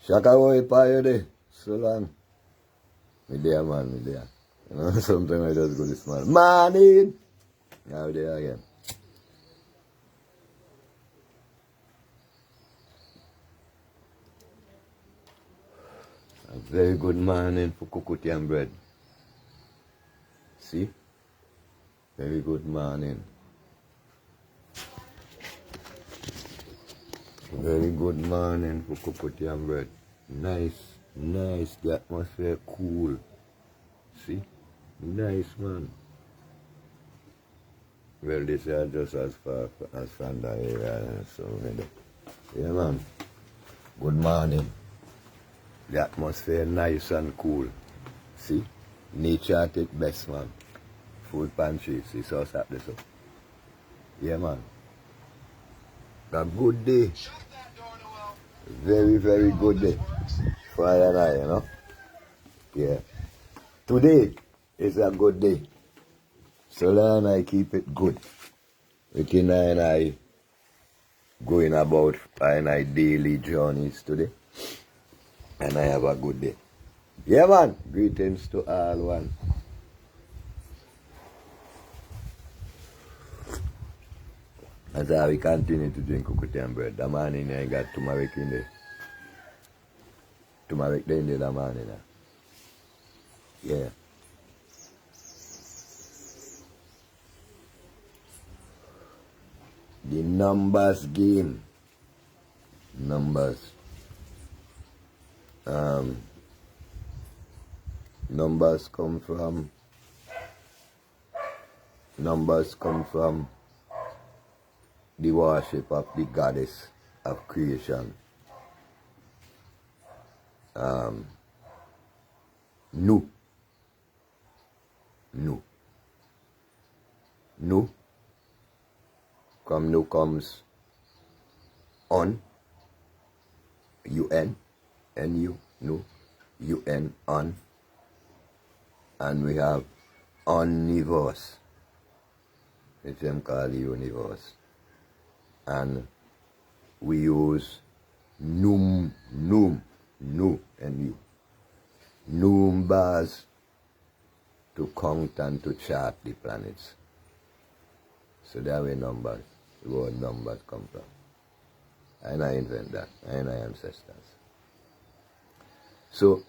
Shaka boy pie there. So long. Me there man, me there. You know, sometimes I just go this man. Morning! Now there again. A very good morning for cocoa and bread. See? Very good morning. Very good morning for cocoa and bread. Nice, nice. The atmosphere cool. See? Nice, man. Well, this is just as far as from the area. So, yeah, man. Good morning. The atmosphere nice and cool. See? Nature at its best, man. Food pantry. See, so up this up. Yeah, man. A good day. Very, very good day. For I and I, you know. Yeah. Today is a good day. So let I keep it good. Within I and I going about my daily journeys today. And I have a good day. Yeah, man. Greetings to all one. As we continue to drink cocoa and bread. The morning I got turmeric in there. Turmeric in there, the morning. Yeah. The numbers game. Numbers. Numbers come from the worship of the goddess of creation. Nu. From nu comes on. UN. NU. Nu. UN. On. And we have omnivores, which them call the universe. And we use nu, and numbers to count and to chart the planets. So there where numbers, the word numbers come from. And I invent that, and I ancestors. So,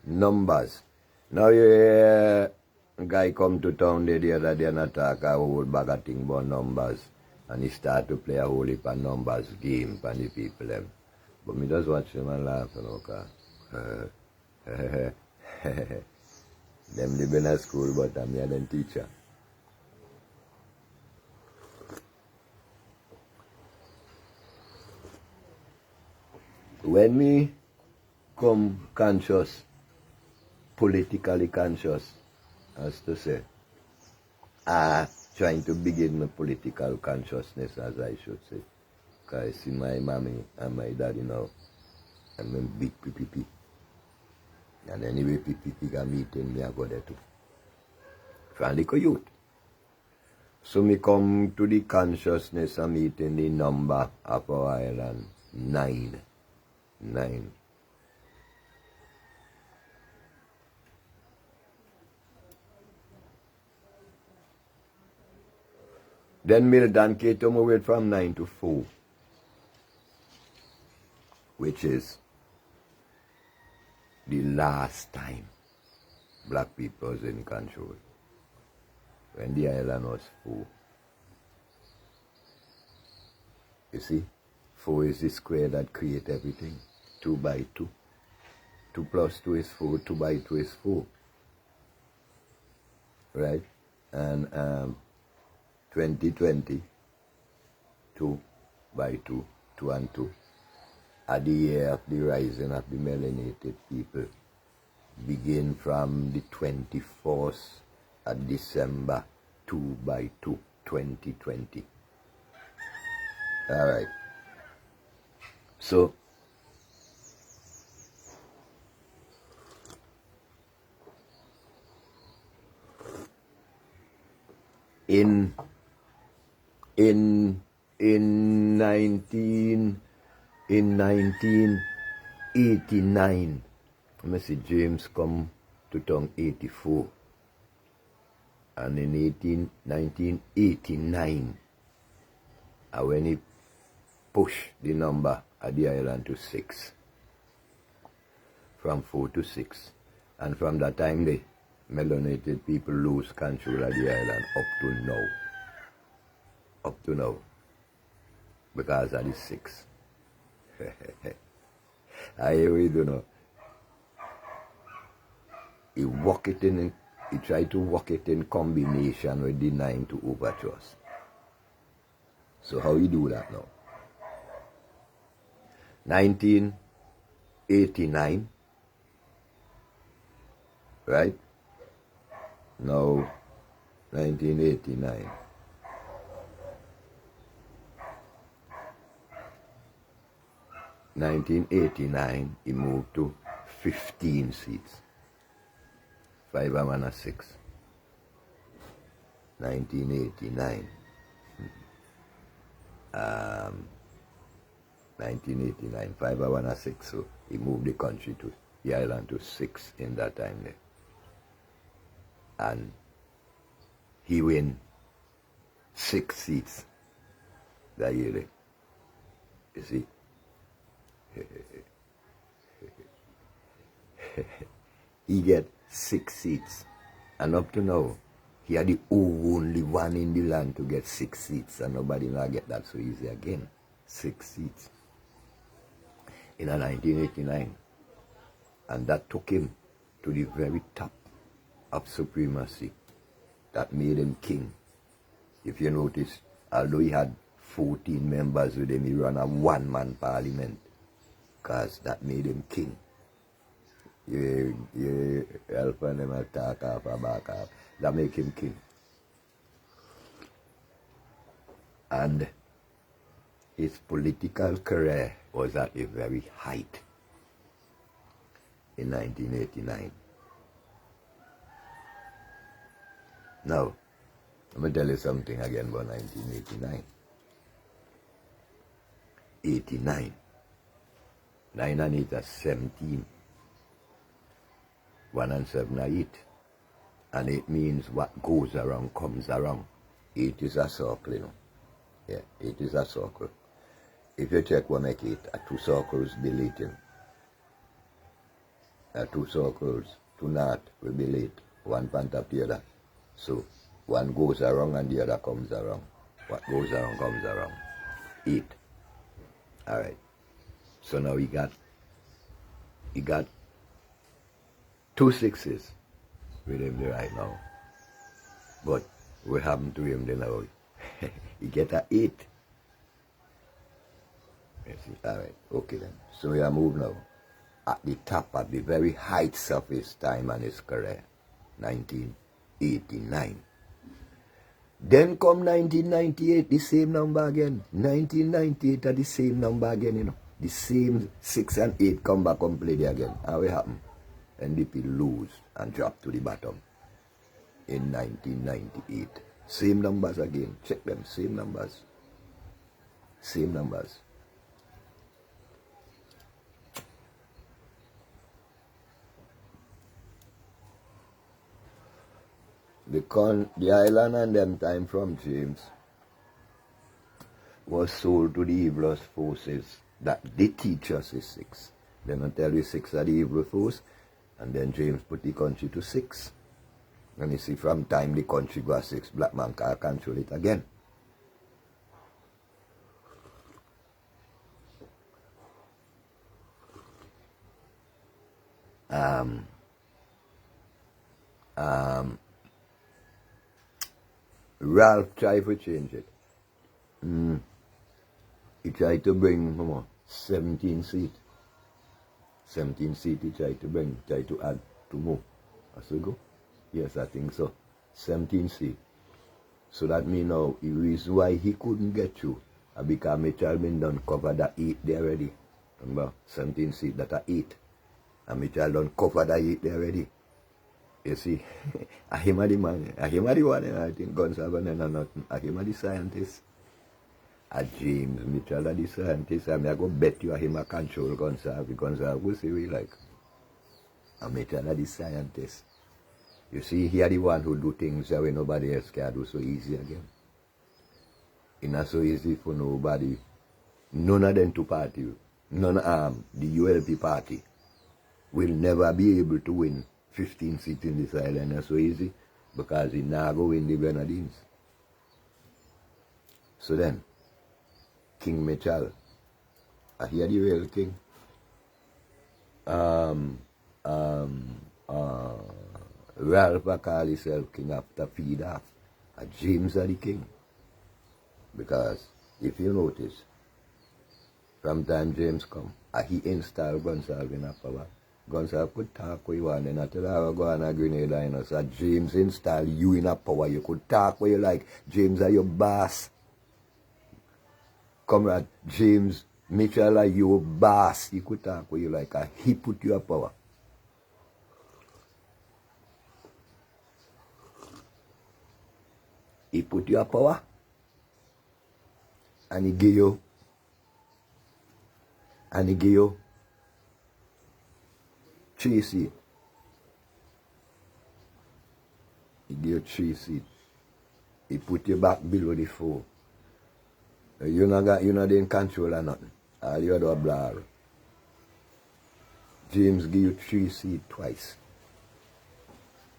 numbers. Now you hear a guy come to town the other day and attack a whole bag of thing about numbers. And he start to play a whole heap of numbers game for the people them. But me just watch him and laugh, you know, cause them live in a school, but I'm here them teacher. When me come conscious, politically conscious, as to say, trying to begin my political consciousness, as I should say. Because I see my mommy and my daddy now, and I'm big PPP. And anyway, PPP got meeting me, I go there too. From little youth. So me come to the consciousness of meeting the number of our island, 9. 9. Then Milton came to me with from 9 to 4, which is the last time black people was in control. When the island was 4. You see, 4 is the square that creates everything. 2 by 2. 2 plus 2 is 4, 2 by 2 is 4. Right? And 2020, 2 by 2, 2 and 2, at the year of the rising of the melanated people, begin from the 24th of December, 2 by 2, 2020. Alright. So, in 1980, 1989, let me see, James come to town 84. And in 1989, when he pushed the number at the island to 6, from 4 to 6. And from that time, the melanated people lose control of the island up to now, because of the 6. I really don't know. He tried to work it in combination with the 9 to overthrow us. So how you do that now? 1989, right? Now, 1989. He moved to 15 seats. 5 and 6. 1989. 1989, 5 and 6. So he moved the country to the island to 6 in that time there. And he win 6 seats that year. You see? He get 6 seats. And up to now, he are the only one in the land to get 6 seats. And nobody now get that so easy again. 6 seats. In 1989. And that took him to the very top of supremacy. That made him king. If you notice, although he had 14 members with him, he ran a one-man parliament. Because that made him king. You help them attack off or back off. That make him king. And his political career was at a very height in 1989. Now, let me tell you something again about 1989. 89. 9 and 8 are 17. 1 and 7 are 8. And it means what goes around comes around. 8 is a circle, you know. Yeah, 8 is a circle. If you check what make 8, 2 circles be late, you know. 2 circles, 2 north will be late. One on top the other. So, one goes around and the other comes around. What goes around comes around. 8. Alright. So now he got 2 6s with him there right now. But what happened to him then now? He get a 8. Alright, okay then. So we are moving now. At the top, at the very heights of his time and his career. 1989. Then come 1998, the same number again. 1998 are the same number again, you know. The same 6 and 8 come back and play there again. How it happen? NDP lose and drop to the bottom in 1998. Same numbers again. Check them. Same numbers. Same numbers. The island and them time from James was sold to the evil forces that they teach us is 6. Then I tell you 6 are the evil force, and then James put the country to 6. And you see, from time the country got 6, black man can't control it again. Ralph tried to change it. He tried to bring 17 seats. 17 seats he tried to bring, tried to add 2 more. As we go? Yes, I think so. 17 seats. So that means now the reason why he couldn't get through because Mitchell been done cover that 8 there already. Remember, 17 seats that are 8. And Mitchell done cover that 8 there already. You see, I him the man, I him the one, I think guns have and nothing. I him the scientist. A James Mitchell are the scientist, and I go bet you him a control Gonsalve. Gonsalve will see we like. A Mitchell are the scientist. You see, he are the one who do things that way nobody else can do so easy again. It's not so easy for nobody. None of them two party, the ULP party will never be able to win 15 seats in this island. It's so easy because he now go win the Grenadines. So then, King Mitchell, I hear the real king. Ralph call himself king after feed off. James are the king. Because if you notice, from time James come, he install Gonsalve in a power. Gonsalve could talk with you and then after that I go on a Grenada, you know. So James install you in a power. You could talk where you like. James are your boss. Comrade, James Mitchell are your boss. You could talk where you like. He put you a power. He put you a power. And he give you. And he give you 3 seats. He give you 3 seats. He put you back below the 4. You not in control or nothing. All you do a blah. James give you 3 seats twice.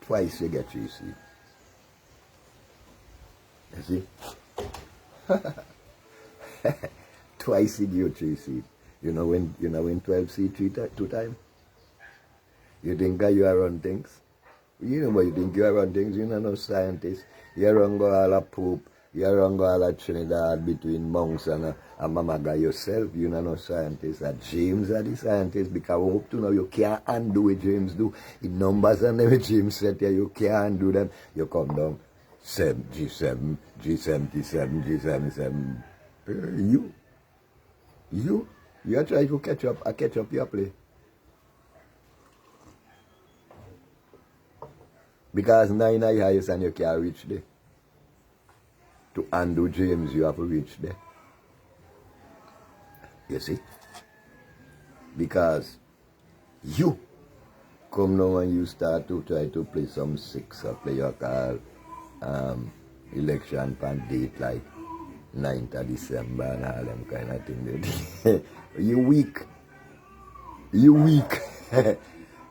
Twice you get 3 seats. You see? Twice he give you 3 seats. You know when 12 seats 2 times? You think you are run things? You know what you think you are run things? You're not no scientist. You run go all a Pope. You run go all a Trinidad between monks and Mamaga yourself. You're not no scientist. James are the scientist because I hope to know you can't undo what James do. The numbers and them James said here, you can't undo them. You come down G7, G77, G77. You are trying to catch up your play. Because 9 are highest and you can't reach there. To undo James, you have to reach there. You see? Because you come now and you start to try to play some 6 or play your call election pan date like 9th of December and all them kind of thing. You weak.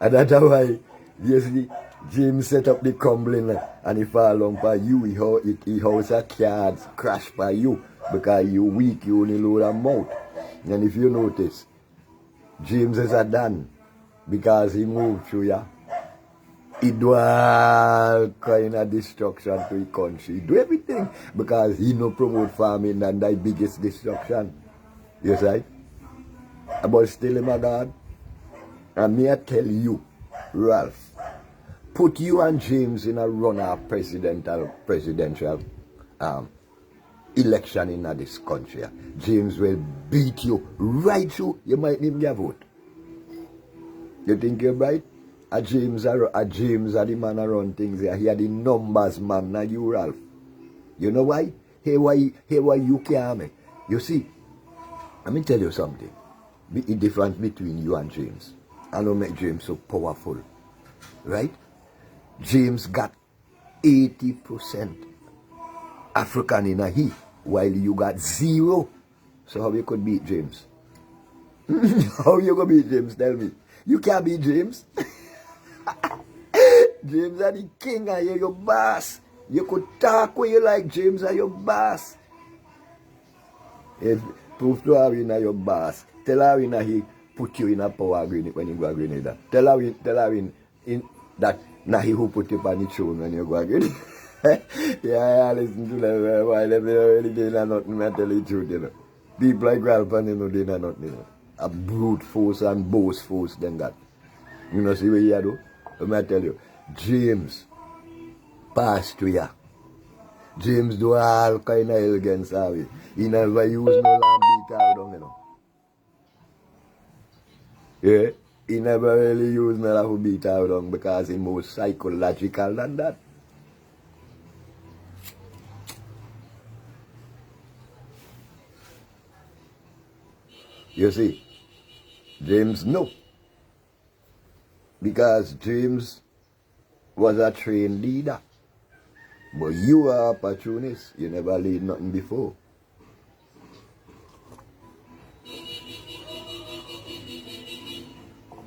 And that's why, you see, James set up the crumbling and he fall on for you. He house a cards crash for you because you weak, you only load a mouth. And if you notice, James is a done because he moved through ya. He do all kind of destruction to the country. He do everything because he no promote farming and the biggest destruction. You see? But still, my God, and me I tell you, Ralph, put you and James in a run-up presidential election in this country. James will beat you right through. You might even get a vote. You think you're right? A James are the man around things here. He are the numbers man, not you, Ralph. You know why? Hey, why you can't me? You see, let me tell you something. The difference between you and James. I don't make James so powerful. Right? James got 80% African in a he, while you got 0. So how you could beat James? How you gonna beat James? Tell me. You can't beat James. James are the king and you're your boss. You could talk where you like. James are your boss. If prove to Arina your boss. Tell Arina he put you in a power agreement when you go to Grenada. Tell Arina that now he who put you on the throne when you go again. Yeah, I listen to them. Why they really did nothing, I tell you the truth, you know. People like Ralph and you know, they know nothing, you know. A brute force and boast force than that. You know, see what you do? Let me tell you, James passed to you. James do all kind of elegance, sorry. He never use no lamb beat out down, you know. Yeah? He never really used no lamb beat out down because he's more psychological than that. You see, James no. Because James was a trained leader. But you are opportunist. You never lead nothing before.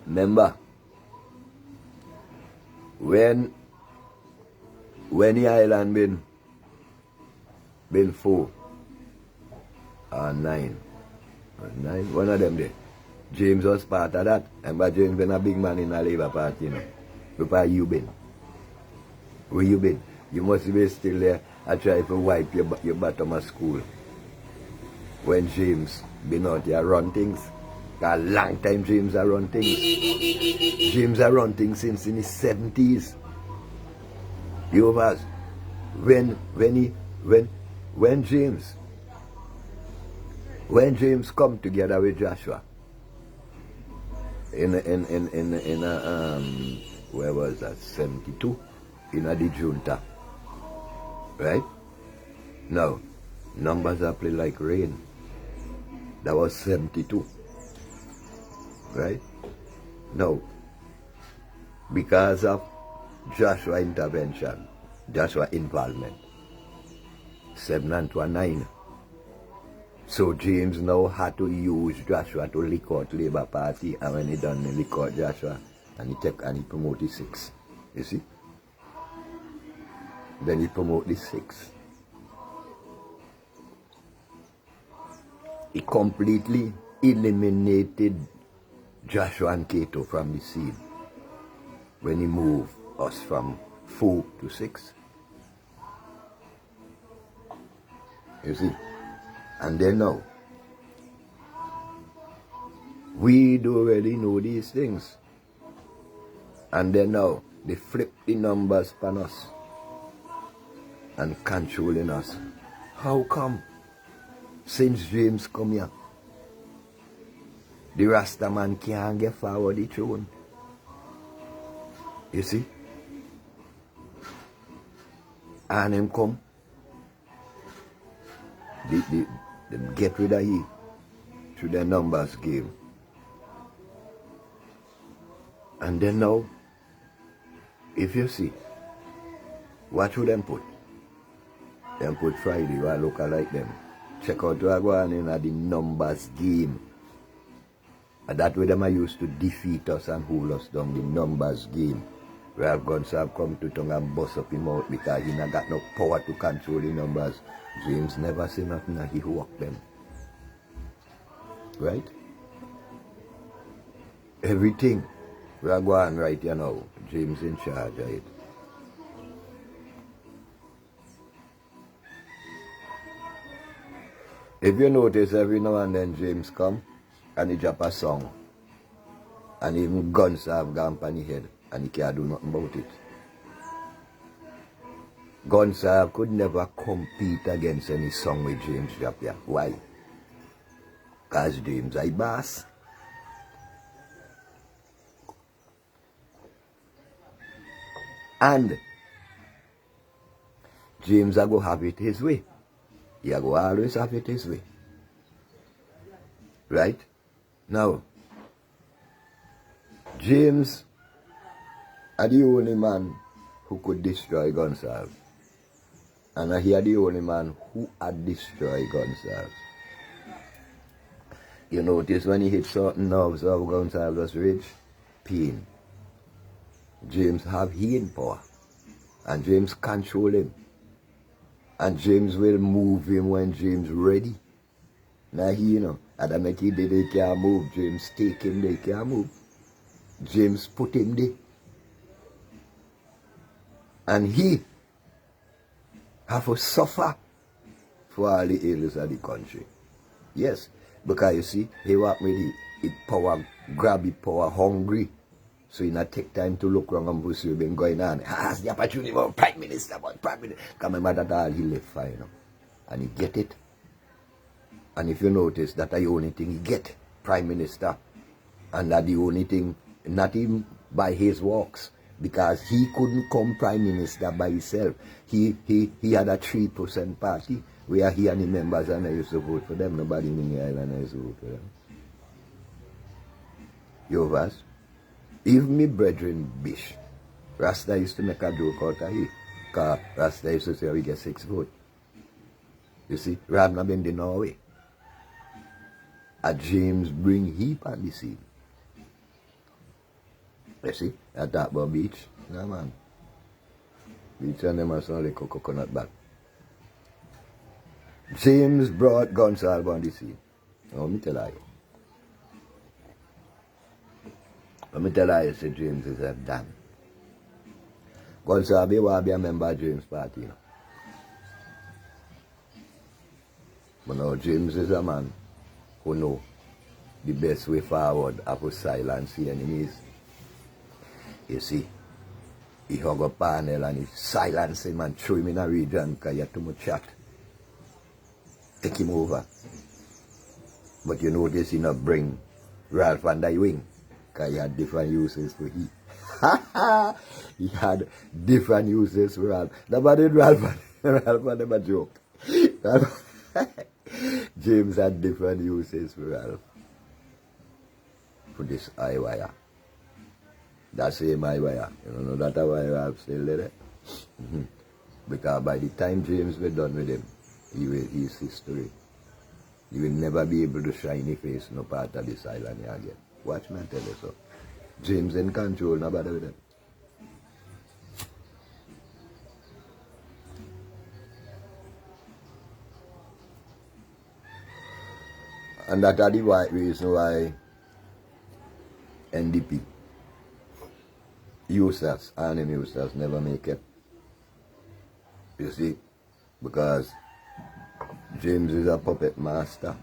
Remember, when the island been 4 or 9, one of them there. James was part of that. Remember, James been a big man in the Labour Party, you know. Where you been? Where you been? You must be still there. I try to wipe your bottom of school. When James been out here run things. A long time James a run things. James a run things since in his 70s. You was when James come together with Joshua in where was that, 72, in the junta, right? Now numbers are play like rain. That was 72, right? Now because of Joshua intervention, Joshua involvement, 7 and 9. So James now had to use Joshua to lick out Labour Party, and when he done he lick out Joshua and he take and he promote the 6. You see? Then he promote the 6. He completely eliminated Joshua and Cato from the scene when he moved us from 4 to 6. You see? And then now, we do already know these things. And then now, they flip the numbers upon us and controlling us. How come? Since James come here, the Rasta man can't get forward the throne. You see? And him come. They get rid of he through the numbers game. And then now, if you see, what should them put? Them put Friday, who look like them. Check out who are going in at the numbers game. And that way them are used to defeat us and hold us down, the numbers game. Where guns have come to tongue and bust up him out because he not got no power to control the numbers. James never say nothing and he walk them. Right? Everything we are going right here now, James in charge of it. If you notice, every now and then James come and he drop a song and even guns have gone on his head and he can't do nothing about it. Gunsab could never compete against any song with James drop here. Why? Because James is boss. And James a go have it his way. He a go always have it his way. Right? Now, James are the only man who could destroy Gunsab. And he are the only man who had destroyed Gunsab. You notice when he hit certain nerves of Gunsab was rage, pain. James have healing power. And James control him. And James will move him when James ready. Now he, Adam make he did, he can't move. James take him, they can't move. James put him there. And he have to suffer for all the ills of the country. Yes, because you see, he walk with the power, grab the power hungry. So he not take time to look around and see what's been going on. Has the opportunity for Prime Minister, but Prime Minister. Come remember that all he left for, And he get it. And if you notice, that's the only thing he get, Prime Minister. And that's the only thing, not even by his works. Because he couldn't come Prime Minister by himself. He had a 3% party where he and the members and I used to vote for them. Nobody in the island used to vote for them. You was. Even me brethren Bish. Rasta used to make a joke out of it. Because Rasta used to say we get 6 votes. You see, rather than bend in Norway. A James bring heap on the scene. You see, I talk about beach. Yeah, man. Beach and them are sound like a coconut back. James brought Gonsalvo on the scene. Now, let me tell you. Let me tell you, say James is a damn. Gonsalvo will be a member of James' party. You know? But now James is a man who know the best way forward is to silence the enemies. You see, he hug a panel and he silence him and throw him in a region because he had too much chat. Take him over. But you notice he not bring Ralph and the wing because he had different uses for he. He had different uses for Ralph. Nobody did Ralph and them a joke. James had different uses for Ralph. For this eye wire. That same eye wire. You know that eye wire Ralph still there? Because by the time James was done with him, he will his history. You will never be able to shine your face no part of this island again. Watch me tell you so. James in control, nobody with him. And that are the reason why NDP, Eustace, and him Eustace never make it. You see, because James is a puppet master.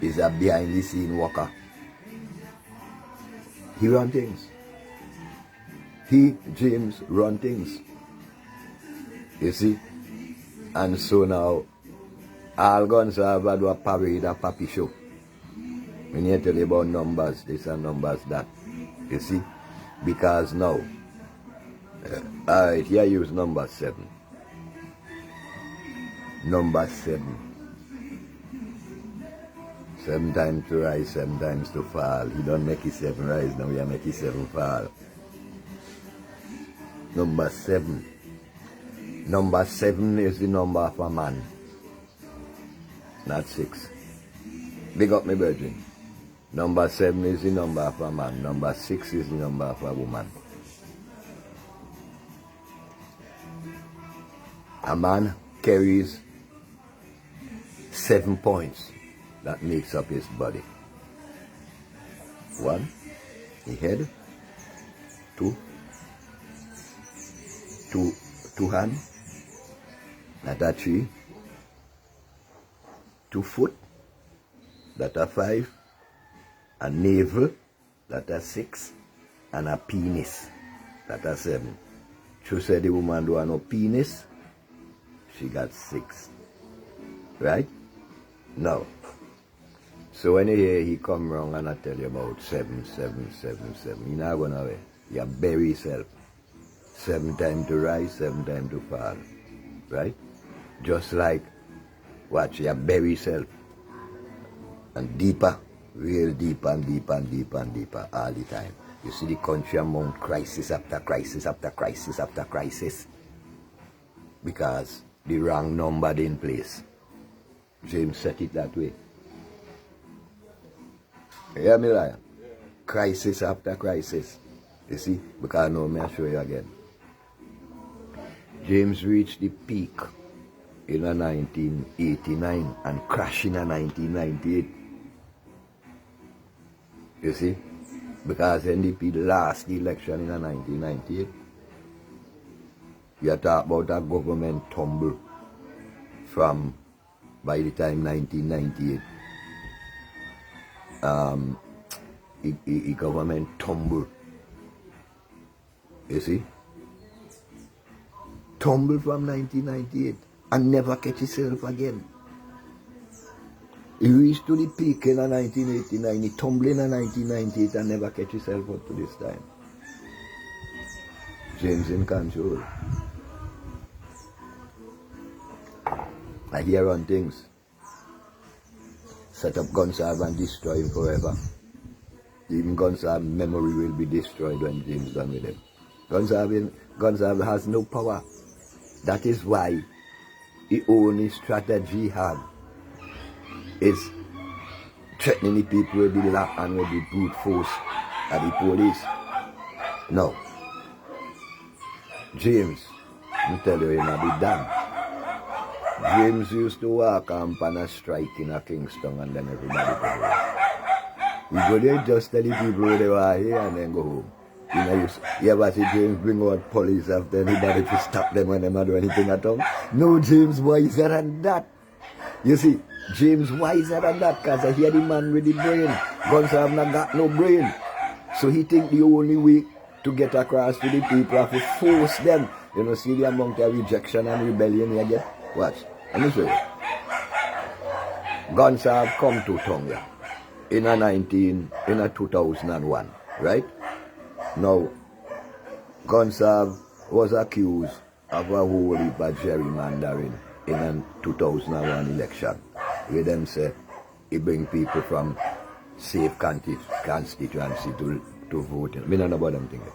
He's a behind the scene worker. He run things. He, James, run things. You see? And so now, all guns have do a parade, a papi show. When you tell you about numbers, this and numbers that. You see? Because now, alright, here I use number 7. Number 7. 7 times to rise, 7 times to fall. He don't make it 7 rise, now we make it 7 fall. Number 7. Number 7 is the number of a man, not 6. Big up my virgin. Number 7 is the number of a man. Number 6 is the number of a woman. A man carries 7 points that makes up his body. 1, the head. 2, 2 hands. That are 3. 2 foot. That are 5. A navel. That are 6. And a penis. That are 7. She said the woman don't have no penis. She got 6. Right? Now. So when you hear he come wrong and I tell you about 7, 7, 7, 7, you're not going away. You bury yourself. 7 times to rise, 7 times to fall. Right? Just like, watch, you bury yourself. And deeper, real deeper and deeper and deeper and deeper all the time. You see the country among crisis after crisis after crisis after crisis. Because the wrong number in place. James set it that way. You hear me, liar? Yeah. Crisis after crisis. You see? Because now I'll show you again. James reached the peak in 1989 and crashed in 1998. You see? Because NDP lost the election in 1998. You talk about a government tumble from, by the time 1998, a government tumble. You see? Tumble from 1998 and never catch itself again. He reached to the peak in 1989, he tumbled in 1998 and never catch itself up to this time. James in control. I hear on things. set up Gonsalve and destroy him forever. Even Gonsalve's memory will be destroyed when James done with him. Gonsalve has no power. That is why the only strategy he had is threatening the people with the law and with the brute force of the police. No. James, I tell you, he'll be damned. James used to walk on a strike in a Kingston and then everybody go home. He go there just tell the people they were here and then go home. You ever see James bring out police after anybody to stop them when they do anything at all? No, James wiser than that. You see, James wiser than that because I hear the man with the brain. Gonsalve not got no brain. So he think the only way to get across to the people is to force them. You know, see the amount of rejection and rebellion you get? Watch. Let me show you. Gonsalve come to Tonga in a 2001, right? Now, Gonsalve was accused of a whole heap of gerrymandering in a 2001 election. Where them say he bring people from safe constituency to vote. I don't know about them things.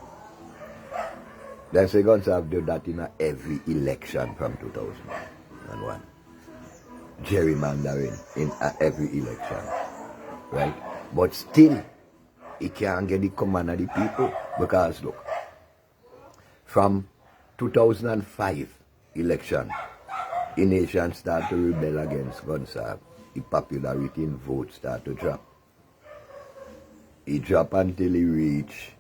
They say Gonsalve did that in every election from 2001. Gerrymandering in every election. Right? But still, he can't get the command of the people because look, from 2005 election, the nation started to rebel against Gonsalve. The popularity in votes started to drop. He dropped until he reached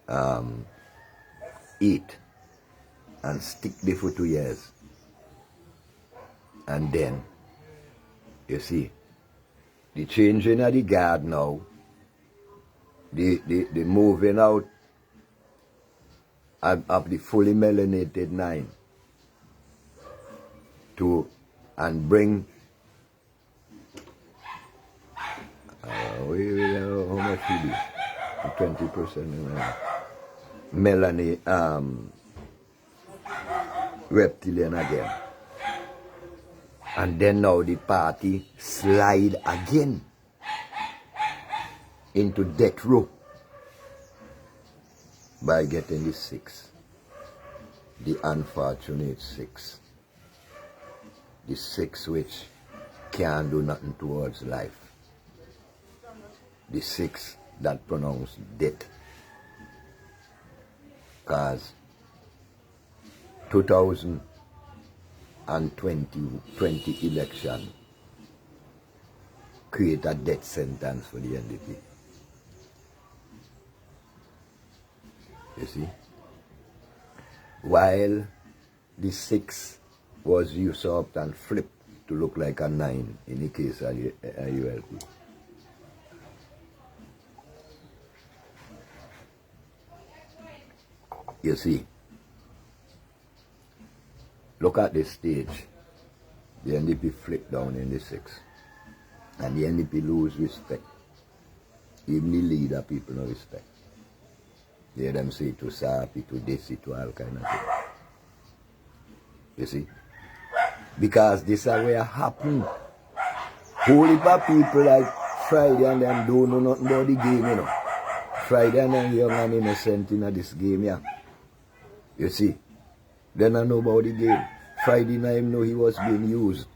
8 and stick there for 2 years. And then, you see, the changing of the guard now, the moving out of the fully melanated 9 to and bring how much it is? 20% melanie reptilian again. And then now the party slide again into death row by getting the 6. The unfortunate 6. The 6 which can't do nothing towards life. The 6 that pronounce death. Because 2020 election create a death sentence for the NDP. You see? While the 6 was usurped and flipped to look like a 9 in the case of ULP. You see? Look at this stage. The NDP flipped down in the 6. And the NDP lose respect. Even the leader people no respect. They hear them say to Sapi, to Desi, to all kind of things. You see? Because this is where it happen. Whole heap of people like Friday and them don't know nothing about the game, you know. Friday and them young and innocent in this game, yeah. You see? They don't know about the game. Friday night know he was being used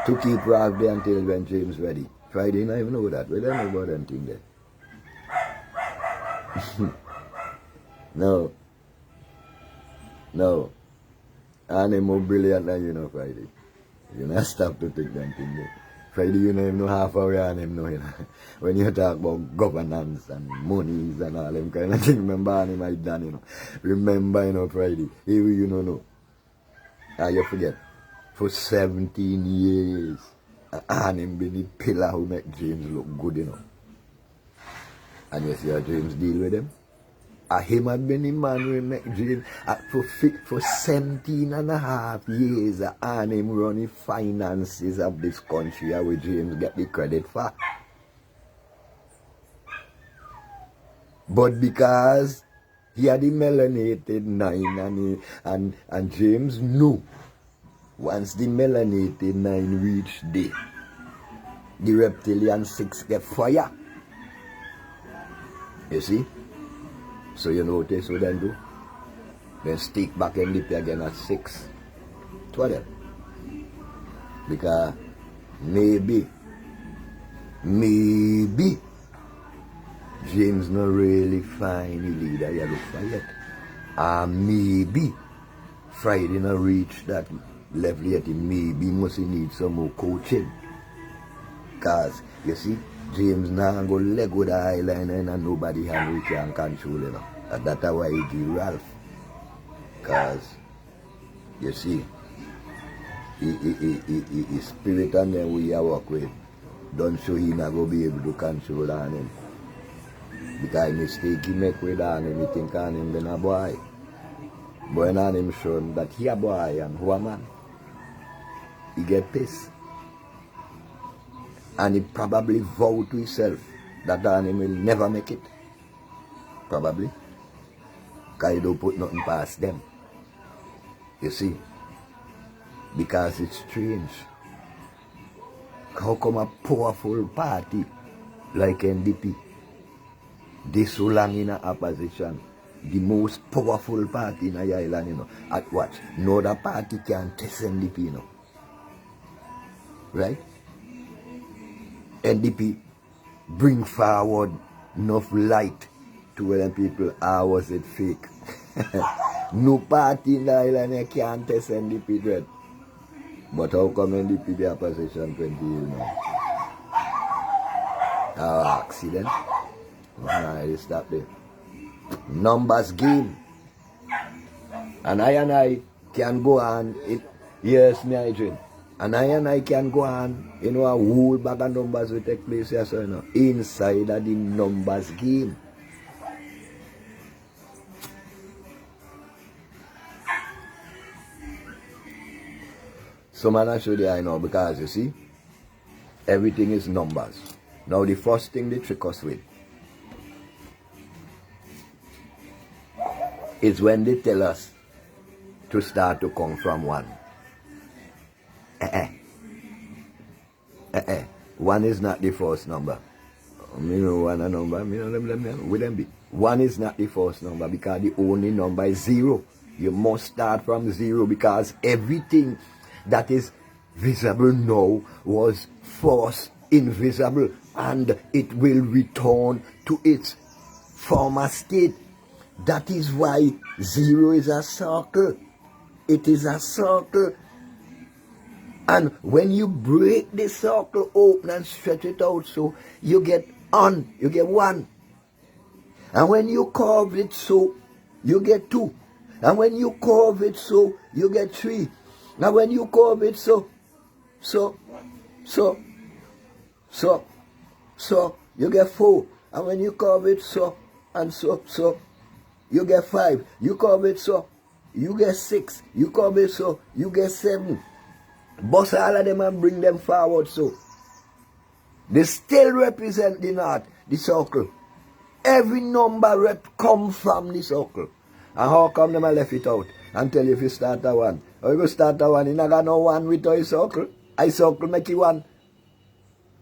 to keep Ralph there until when James ready. Friday night know that. We don't know about anything there. No. And I'm more brilliant than you know Friday. You know, stop to take that thing there. Friday, you know him no half hour and him know, you know. When you talk about governance and monies and all them kind of thing, remember him my dad, you know. Remember, you know, Friday. You know. And you forget. For 17 years, and him been the pillar who make James look good, you know. And you see how James deal with him? Him had been the man who make James for 17 and a half years and him run the finances of this country where James get the credit for. But because he had the melanated 9 and James knew Once the melanated 9 reach there, the reptilian 6 get fire. You see? So you know what they so then do? Then stick back and dip again at 6. 12. Because maybe James not really find the leader you look for yet. Maybe Friday not reach that level yet. Maybe must need some more coaching. Cause you see, James now go leg with the eyeliner and nobody can control him. And that's why he give Ralph. Cause you see, he spirit and then we work with don't show he not go be able to control on him. Because mistake he make with on him, he think on him then a boy. But on him shown that he a boy and who a man. He get pissed. And he probably vowed to himself that on him will never make it. Probably. Because he don't put nothing past them. You see? Because it's strange. How come a powerful party like NDP, this so long in a opposition, the most powerful party in the island, you know, at what? No other party can test NDP, you know. Right? NDP bring forward enough light to where people, was it fake? No party in the island can test NDP, right? But how come NDP the opposition 20 years now? Accident? I stop there. Numbers game. And I can go on. Yes, me Adrian. And I can go on. You know, a whole bag of numbers will take place here, so you know, inside of the numbers game. So man, I show you I know because you see, everything is numbers. Now the first thing they trick us with is when they tell us to start to come from 1. 1 is not the first number. Me know 1 a number, me know them with them be. 1 is not the first number because the only number is 0. You must start from 0 because everything that is visible now was first invisible and it will return to its former state. That is why 0 is a circle. It is a circle. And when you break the circle open and stretch it out so you get 1. And when you curve it so you get 2. And when you curve it so you get 3. Now when you curve it so you get 4. And when you curve it so you get 5. You curve it so you get 6. You curve it so you get 7. Bust all of them and bring them forward so. They still represent the north, the circle. Every number comes from the circle. And how come them I left it out? And tell you if you start a 1. Or you go start a 1, you not got no 1 with a circle. I circle make you 1.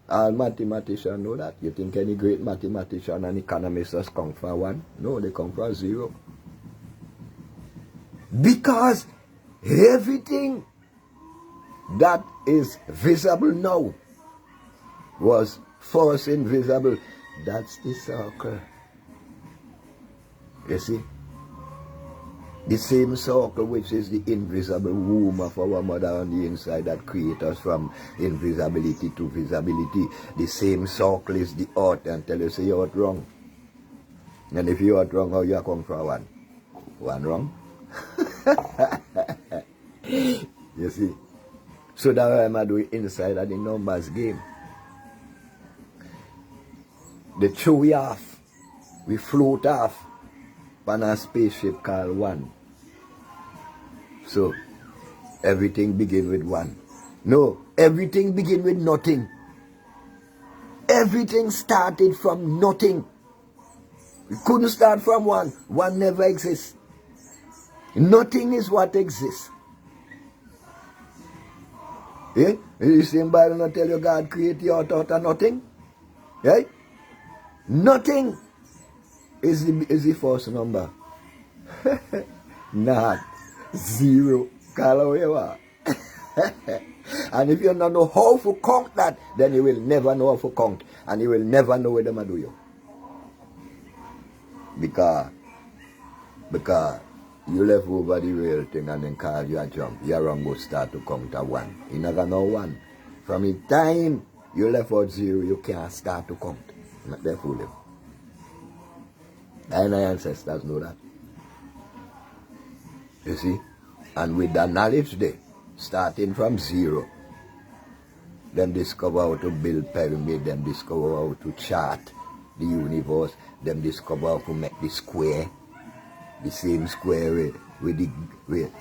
All mathematicians know that. You think any great mathematician and economist has come for 1? No, they come for 0. Because everything that is visible now was first invisible. That's the circle. You see? The same circle which is the invisible womb of our mother on the inside that creates us from invisibility to visibility. The same circle is the earth and tell you say you're wrong. And if you're wrong, how you come from 1? 1 wrong? You see? So that's why I'm doing inside of the numbers game. They throw we off. We float off on a spaceship called 1. So everything begin with 1. No, everything begin with nothing. Everything started from nothing. We couldn't start from 1. 1 never exists. Nothing is what exists. Eh? The same Bible not tell you God create you out of nothing? Right? Nothing is the first number. Not zero. Call away what? And if you don't know how to count that, then you will never know how to count. And you will never know what them do you. Because you left over the real thing and then call you a jump. You're wrong, go start to count a one. You never know one. From the time you left out zero, you can't start to count. Not there fool them. And our ancestors know that. You see? And with the knowledge there, starting from zero, them discover how to build pyramid, them discover how to chart the universe, them discover how to make the square, the same square with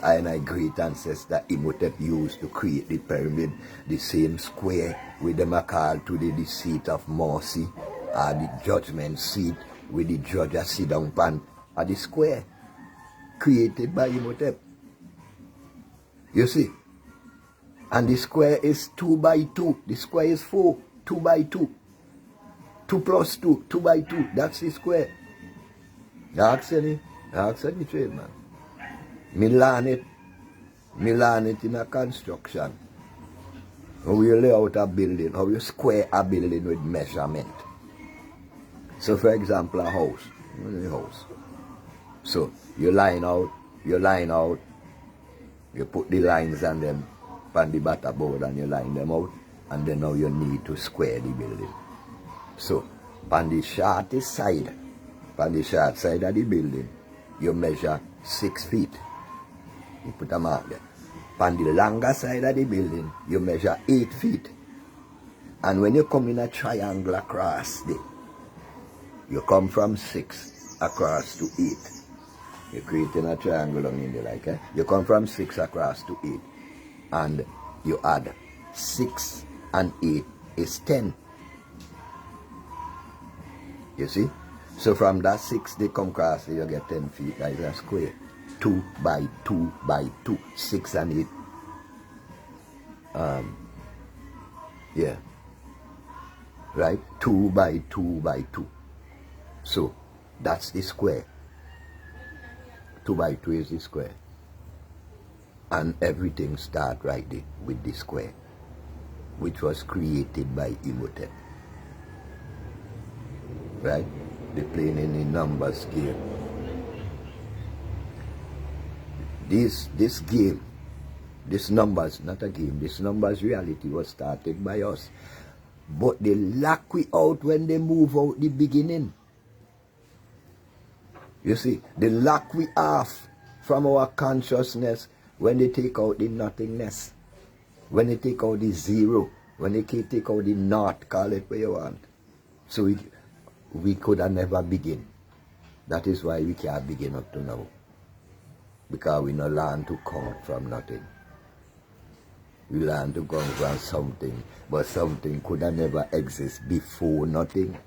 our great ancestor Imhotep used to create the pyramid, the same square with them are called today the seat of mercy, or the judgment seat with the judge a sit down pan, or the square created by Imhotep. You see? And the square is 2 by 2. The square is 4, 2 by 2. 2 plus 2, 2 by 2. That's the square. Ask any trade, man. Me learn it in a construction. How you lay out a building, how you square a building with measurement. So for example, a house. So you line out, you put the lines on them on the batter board and you line them out, and then now you need to square the building. So on the short side of the building, you measure 6 feet. You put a mark there. On the longer side of the building, you measure 8 feet. And when you come in a triangle across there, you come from 6 across to 8. You're creating a triangle in there, like, eh? You come from 6 across to 8. And you add 6 and 8 is 10. You see? So from that 6 they come across, you get 10 feet. That is a square. 2 by 2 by 2. 6 and 8. Yeah. Right? 2 by 2 by 2. So that's the square. 2 by 2 is the square. And everything starts right there with the square, which was created by Imhotep. Right? They're playing in the numbers game. This game, this numbers, not a game, this numbers reality was started by us. But they lock we out when they move out the beginning. You see, they lock we off from our consciousness when they take out the nothingness, when they take out the zero, when they take out the naught, call it what you want. So we could have never begin. That is why we can't begin up to now. Because we not learn to count from nothing. We learn to count from something, but something could have never exist before nothing.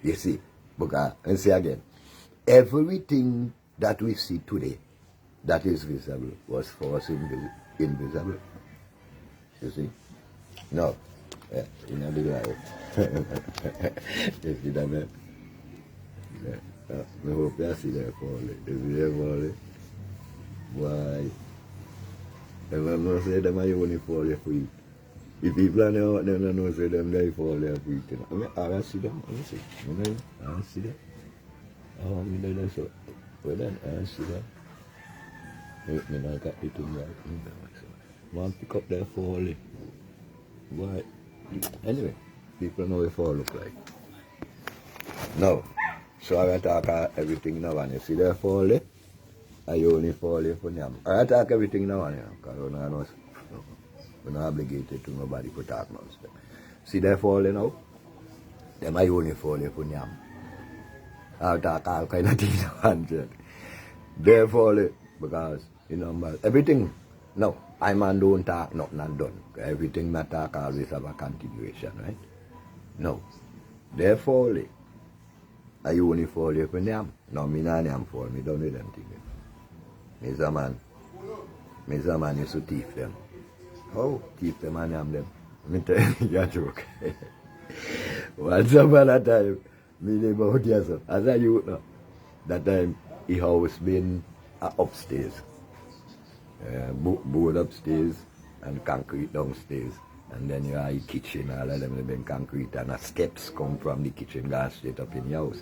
You see, because, let's say again, everything that we see today that is visible was first invisible. You see? No. Yeah, you know the guy. You see that man? Yeah. I hope you see that falling. You see that falling? Why? And I'm not saying them are only fall your feet. If people are not, them don't know say them they fall their feet. I mean, I see them. I see. I see them. Oh, we know that so. Well then, I see that. Me not got it right. Man pick up their falling. Why? Anyway, people know what fall look like. No. So I talk everything now and you see their falling. I only fall for them. I talk everything now and because we're not obligated to nobody to talk now. See their falling now? Them I only fall for them. I talk all kind of things now. They're falling because you know, everything, no, I man don't talk, nothing and done. Everything I talk always have a continuation, right? No. Therefore, I only fall for them. No, me not them fall, me don't do them things. Me a man used to teach them How? Keep them and yam them. Me tell you a joke. Once upon a time, me live out here, so as a youth now, that time, the house been upstairs. Board upstairs and concrete downstairs. And then you have your kitchen, all of them have been concrete, and the steps come from the kitchen, go straight up in the house.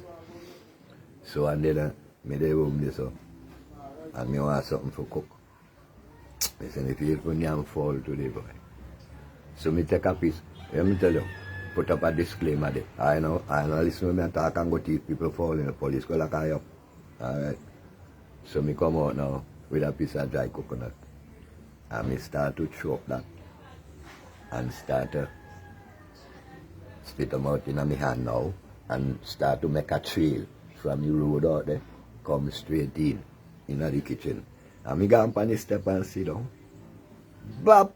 So, and then, me dey home this up, and me want something for cook. Me say, if you put yam fall today, boy. So, me take a piece, let me tell you, put up a disclaimer there. I know, listen to me and talk and go teach people fall in the police, go like I up. Alright. So, me come out now with a piece of dry coconut, and me start to chop that, and start to spit them out in my hand now, and start to make a trail from the road out there, come straight in the kitchen. And me go up on the step and sit down. Bop!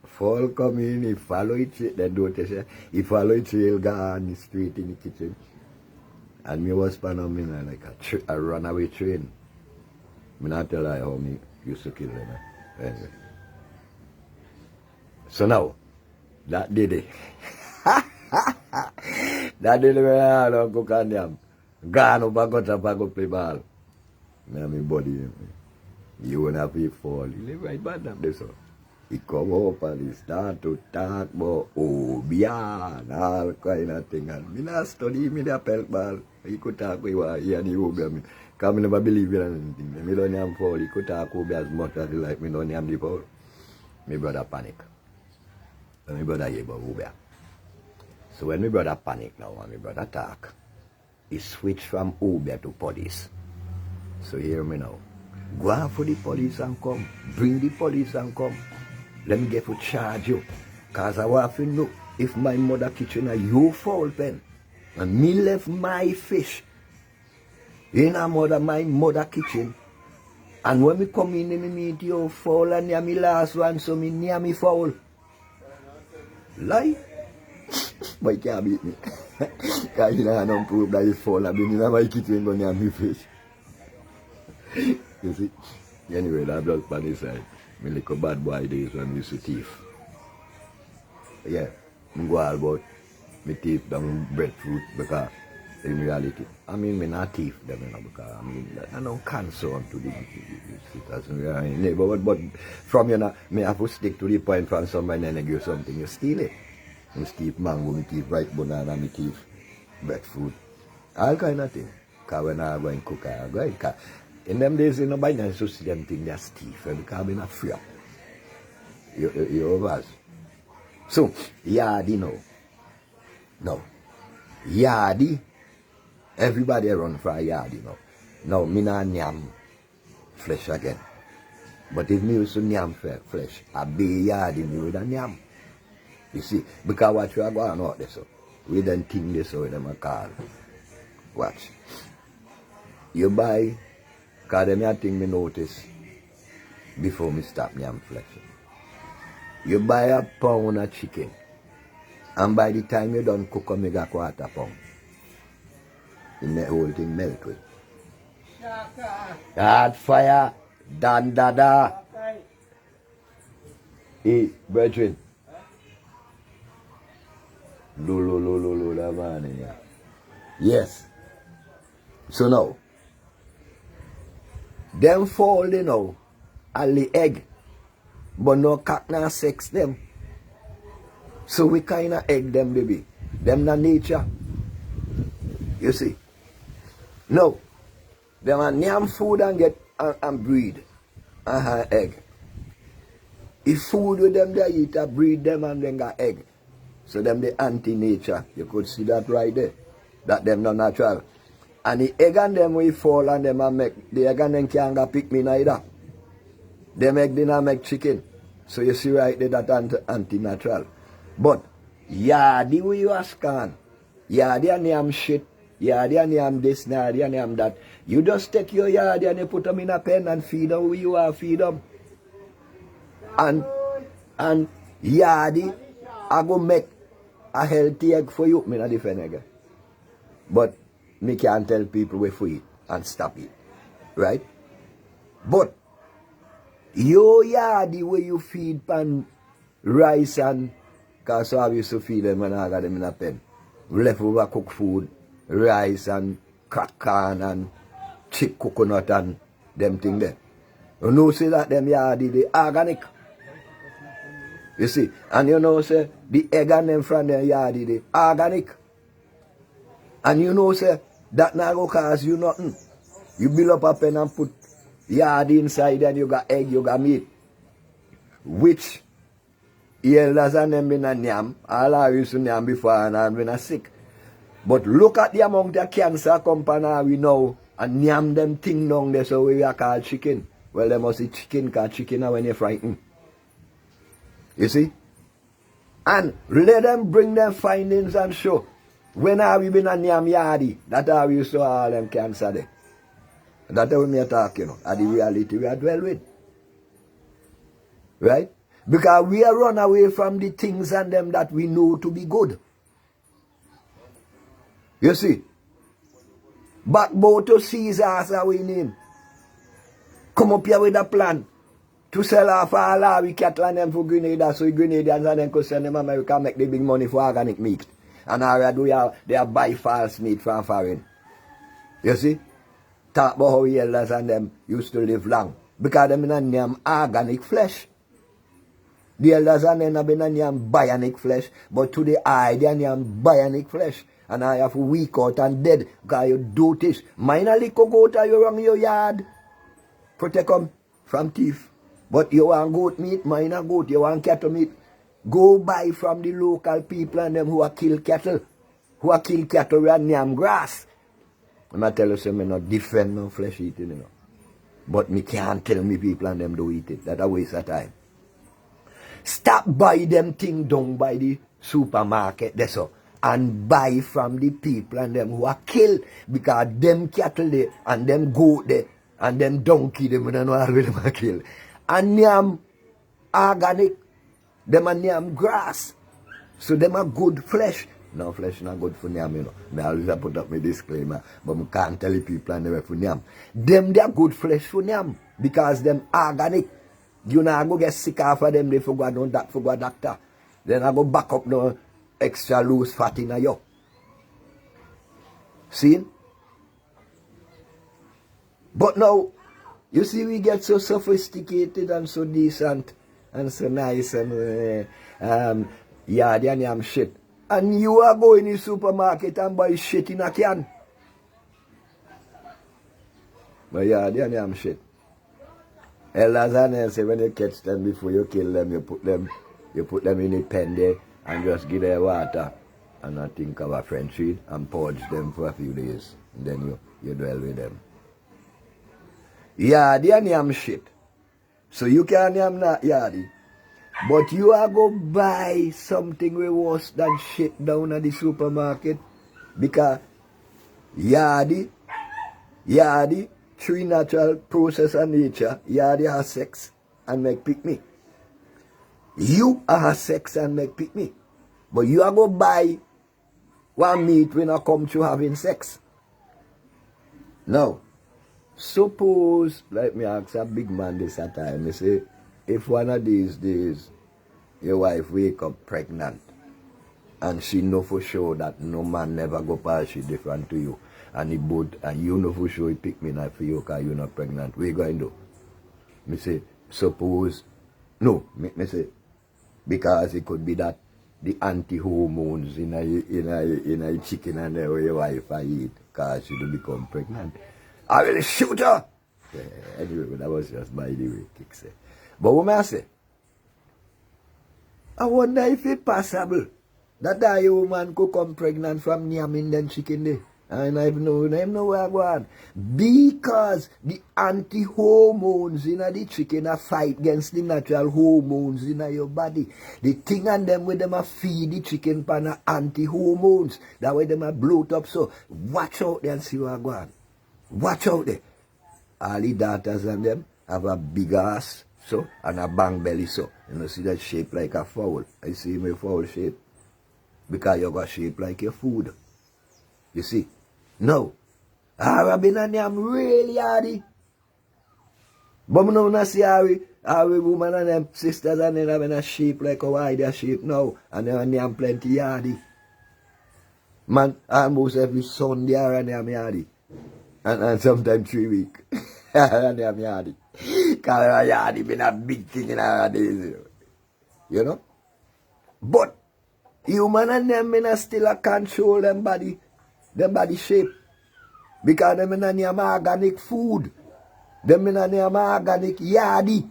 Fall come in, he follow it, then don't say, he follow it, he'll go on the street in the kitchen. And me was phenomenal, like a runaway train. Me not tell her how me used to kill them. Anyway. So now, that did it. That did it when I don't cook on them. Gone over, got up, I go play ball. Me and my body, you won't have to fall. He live right back up there, so. He come up and he start to talk about Obian, all kind of thing. And me not study, me the pelt ball. He could talk with what he and the Obian. Because I never believe in anything. Me don't have fall. He could talk Obian as much as he like. Me don't have the fall. My brother panic. And my brother hear about Obian. So when my brother panic now and my brother talk, he switch from Obian to police. So hear me now. Go out for the police and come. Bring the police and come. Let me get to charge you. Because I want to know if my mother kitchen are your fault then. And me left my fish in my mother kitchen. And when me come in, me meet you foul and near me last one, so me near me foul. Lie? But you can't beat me. Because you don't prove that you foul. I've been in my kitchen going near me fish. You see? Anyway, that just by the side. Me like a bad boy days when we used to thief. Yeah, I go all about me thief down breadfruit because in reality, I mean, me not thief them, you know, because I mean, I don't cancel to the neighbor, but from you know, me have to stick to the point from somebody and give something, you steal it. Me thief mango, me thief ripe banana, me thief breadfruit, all kind of thing. Because when I go and cook, I go and cook. In them days, you know, by now, you see them thing, they're stiff, because I'm not free up. You over. So, yardy now. No. Yardy, everybody run for a yardy now. Now, me not yam flesh again. But if me used to yam flesh, I be yardy, me with a yam. You see, because what you are going out there, so, we then think this, so them a call. Watch. You buy. Because them a thing me notice before me stop yam flesh. You buy a pound of chicken, and by the time you done cook up, you got quarter pound. The whole thing melt with. Hot fire, dan dada. Hey, brethren. Lo, that man here. Yes. So now, them fall, you know, and the egg, but no cock nor sex them. So we kind of egg them, baby. Them not nature. You see? No. Them a yam food and get and breed and have egg. If food with them they eat, breed them and then got egg. So them the anti-nature. You could see that right there. That them not natural. And the egg and them will fall and them and make, the egg and them can't go pick me neither. Them egg did not make chicken. So you see right there that anti-natural. But, yardy where you ask on. Yardy and yam shit. Yardy and yam this, yardy and yam that. You just take your yardy and you put them in a pen and feed them where you are, feed them. And yardy, I go make a healthy egg for you. Me not defend egg. But, me can't tell people where for it and stop it. Right? But your yardy where you feed pan rice and, because so I used to feed them when I got them in a pen. Leftover cooked food, rice and cracked corn and chip coconut and them thing there. You know, say that them yardy, the organic. You see, and you know, say, the egg and them from them yardy, the organic. And you know, say, that not go cause you nothing. You build up a pen and put yard inside and you got egg, you got meat. Which elders and them been a nyam. All I used to nyam before and I've been a sick. But look at the amount of cancer company we know and nyam them thing down there so we are called chicken. Well, they must eat chicken because chicken are when you're frightened. You see? And let them bring their findings and show. When have we been a nyam yardy? That how we saw all them cancer there. That's what we are talking, and the reality we are dwell with. Right? Because we are run away from the things and them that we know to be good. You see? Backbow to Caesar as we name. Come up here with a plan to sell off all our cattle and them for Grenada, so Grenadians and them could send them America make the big money for organic meat. And already they are buy false meat from foreign. You see? Talk about how elders and them used to live long. Because them in a name organic flesh. The elders and them have been a name bionic flesh. But to the eye, they are name bionic flesh. And I have weak out and dead. Because you do this. Mine a little goat you run your yard. Protect them from thief. But you want goat meat, mine a goat. You want cattle meat. Go buy from the local people and them who are kill cattle. Who are kill cattle with name grass. I tell you, so I not defend no flesh eating, you know. But me can't tell me people and them do eat it. That's a waste of time. Stop buy them thing down by the supermarket, that's all. And buy from the people and them who are killed. Because them cattle there, and them goat there, and them donkey, them don't know how them are killed. And them organic, them and them grass. So them are good flesh. No, flesh not good for nyam, you know. I always put up my disclaimer, but I can't tell the people and them for nyam. Them they are good flesh for nyam because them organic. You know, I go get sick off of them, they forgot no that for a doctor. Then I go back up no extra loose fat in a yo. See? But now, you see, we get so sophisticated and so decent and so nice and yeah, they are shit. And you are going in the supermarket and buy shit in a can. But yeah, they are damn shit. Elders and them say when you catch them before you kill them, you put them in a pen there and just give them water and not think of a French feed and purge them for a few days. And then you dwell with them. Yeah, they are damn shit. So you can name not yardy. But you are go buy something worse than shit down at the supermarket because yardy, through natural process of nature, yardy has sex and make picnic. You have sex and make picnic. But you are go buy one meat when I come to having sex. Now, suppose, like me ask a big man this time, I say, if one of these days your wife wake up pregnant and she know for sure that no man never go past she different to you and he both and you know for sure he pick me not for you because you're not pregnant, what you going to do? Me say, suppose, no, me say, because it could be that the anti-hormones in a chicken and your wife I eat because she will become pregnant. I will shoot her! Yeah, anyway, that was just by the way, kick say. But what I say? I wonder if it's possible that a woman could come pregnant from nyamming them chicken there. And I know where I go on. Because the anti-hormones in the chicken are fight against the natural hormones in your body. The thing and them with them are feed the chicken pan anti-hormones. That way them are bloat up. So watch out there and see where I go on. Watch out there. All the daughters and them have a big ass. So, and a bang belly so. You know, see that shape like a fowl. I see my fowl shape. Because you got shape like your food. You see? No. I've been on them really hardy. But I don't see how Our woman and them sisters and them having a sheep like how I their sheep now. And them have plenty yardy. Man, almost every Sunday around them yardy. And sometimes 3 weeks. And them yardy. Because yardy been a big thing in our days. You know? But human and them still a control them body shape. Because them in a organic food. Them in a organic yardy.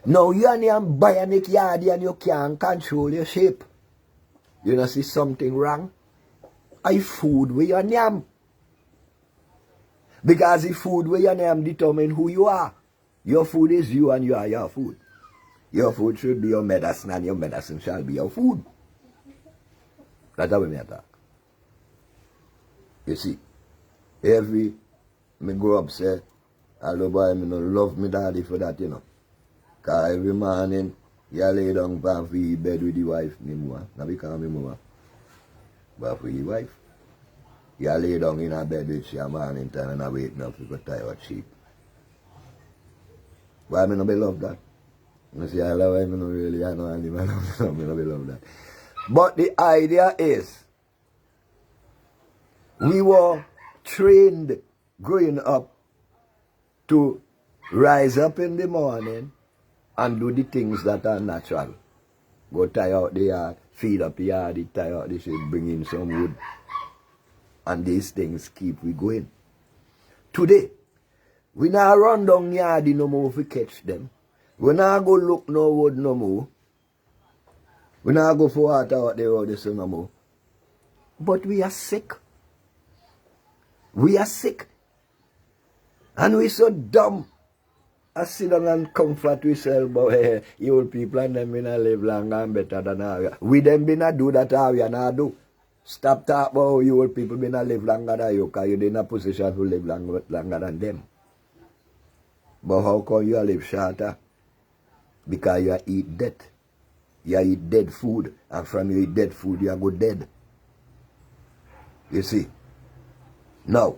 Now you and a bionic yardy and you can't control your shape. You know see something wrong? I food with your name. Because the food with your name determine who you are. Your food is you and you are your food. Your food should be your medicine and your medicine shall be your food. That's how we talk. You see, me grow up say, hello boy, me no love me daddy for that, you know. Because every morning, you lay down for your bed with the wife, me more. Not because me more. But for your wife. You lay down in a bed with your morning time and I wake up to tie your sheep. Why me no be love that? I say, I love him, I know I love that. But the idea is, we were trained growing up to rise up in the morning and do the things that are natural. Go tie out the yard, feed up the yard, tie out the shit, bring in some wood. And these things keep we going. Today, we now run down yard no more if we catch them. We now go look no wood no more. We now go for water out there all this no more. But we are sick. We are sick. And we so dumb. I sit down and comfort ourselves, but you old people and them gonna live longer and better than us. We them been do that how we not do. Stop talking about you old people been live longer than you, because you're in a position to live longer than them. But how come you live shorter? Because you eat dead. You eat dead food, and from you eat dead food, you go dead. You see? Now,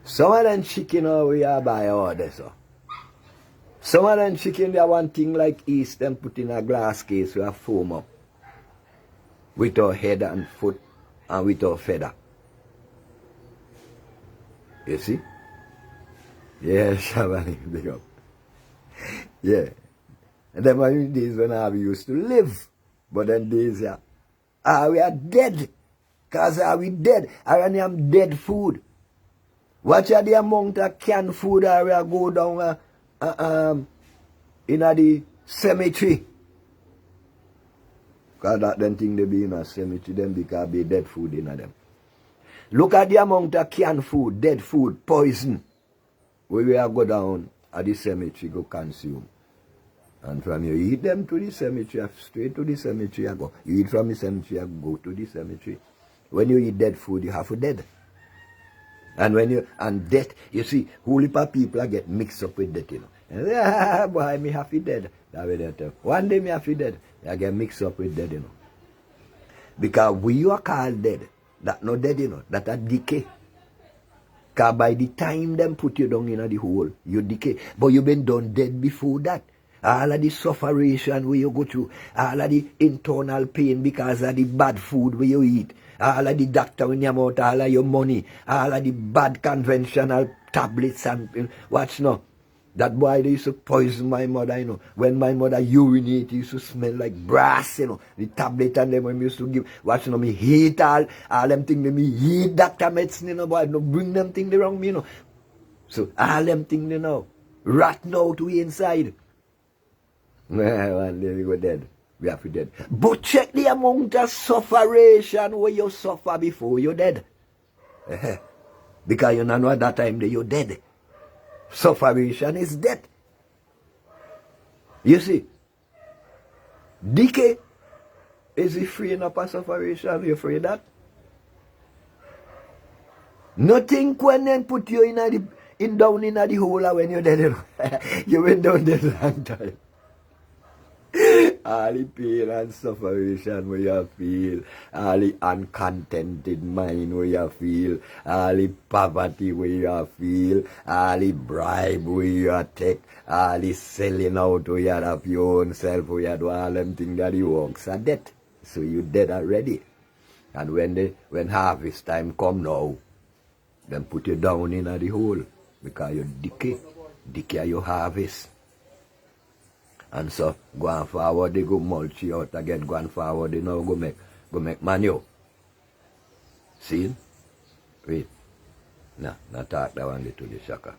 some of them chicken we are buy all this. Some of them chicken, they are one thing like East, them put in a glass case with a foam up. With our head and foot, and with our feather. You see? Yeah, Shabani, big up. Yeah. And then were days when we used to live. But then days, yeah. We are dead. Because we dead. I am dead food. Watch out the amount of canned food I will go down in the cemetery. Because that then thing they be in a cemetery, them because be dead food in them. Look at the amount of canned food, dead food, poison. We will go down at the cemetery, go consume. And from you eat them to the cemetery, straight to the cemetery, I go. You eat from the cemetery, I go to the cemetery. When you eat dead food, you have to dead. And when you, and death, you see, whole heap of people get mixed up with death, you know. And say, boy, me have to dead. That way they tell. One day me have to dead. I get mixed up with dead, you know. Because we are called dead. That not dead, you know. That a decay. Because by the time them put you down in the hole, you decay. But you been done dead before that. All of the sufferation where you go through, all of the internal pain because of the bad food where you eat, all of the doctor when you out all of your money, all of the bad conventional tablets and watch now. That boy they used to poison my mother, you know. When my mother urinate, it used to smell like brass, you know. The tablet and them when we used to give, watch now, me hate all them things, me hate doctor medicine, you know, boy, no bring them things around me, you know. So all them things, you know, rat now to inside. One day we go dead. We have to dead. But check the amount of sufferation where you suffer before you're dead. Because you don't know at that time that you're dead. Sufferation is death. You see, decay is he freeing up a sufferation. You afraid that? Nothing when then put you down in the hole when you're dead. You went down there long time. all the pain and sufferation where you feel, all the uncontented mind where you feel, all the poverty where you feel, all the bribe where you take, all the selling out where you have your own self, where you do all them things that you works are dead. So you dead already. And when harvest time come now, then put you down in the hole because you decay your harvest. And so going forward they go mulch you out again, going forward they now go make manure. See? Wait. Nah, not talk that one to the Shaka.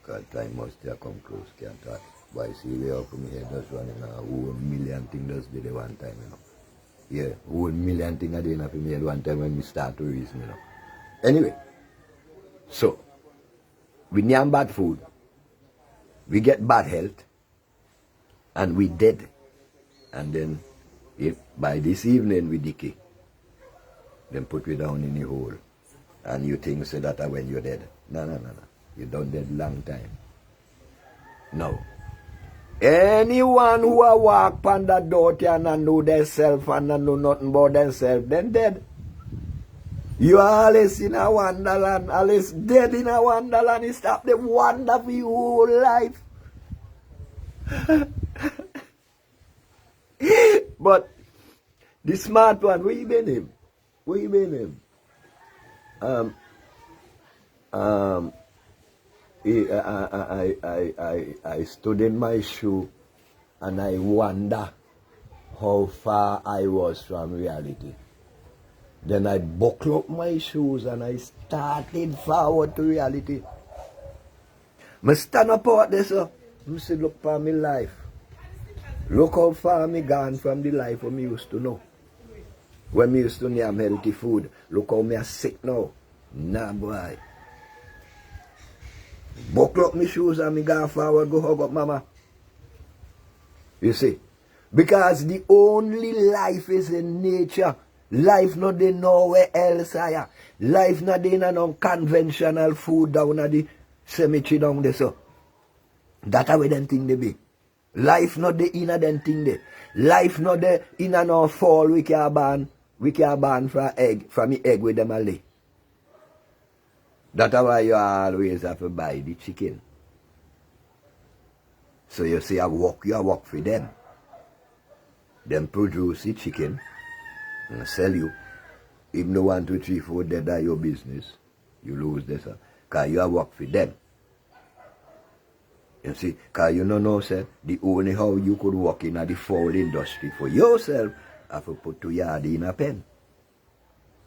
Because time must have come close, can't talk. But see way up from here just running a whole million things just did the one time, you know. Yeah, whole million things I did in my head one time when we start to reason, you know. Anyway, so we name bad food, we get bad health, and we dead. And then if by this evening we decay, then put we down in the hole. And you think say that when you're dead. No. You done dead long time. No. Anyone who a walk on the door and not know themselves and not know nothing about themselves, then dead. You are always in a wonderland, always dead in a wonderland. You stop the wonder for your whole life. But the smart one, where you been him? Where you been him? I stood in my shoe and I wonder how far I was from reality. Then I buckled up my shoes and I started forward to reality. I stand up out there, so I say, look for my life. Look how far me gone from the life I used to know. When me used to name healthy food, look how me are sick now. Nah, boy. Buckle up my shoes and me go forward, go hug up mama. You see? Because the only life is in nature. Life not there nowhere else higher. Life not there in no conventional food down at the cemetery down there, so. That's how them thing they be. Life not there in a them thing there. Life not there in a no fall we can ban from egg, from the egg with them a lay. That's why you always have to buy the chicken. So you say you work for them. Them produce the chicken and sell you. Even though 1, 2, 3, 4 dead are your business, you lose this. Because you work for them. You see, because you know, sir, the only how you could work in the fowl industry for yourself, have to put 2 yards in a pen.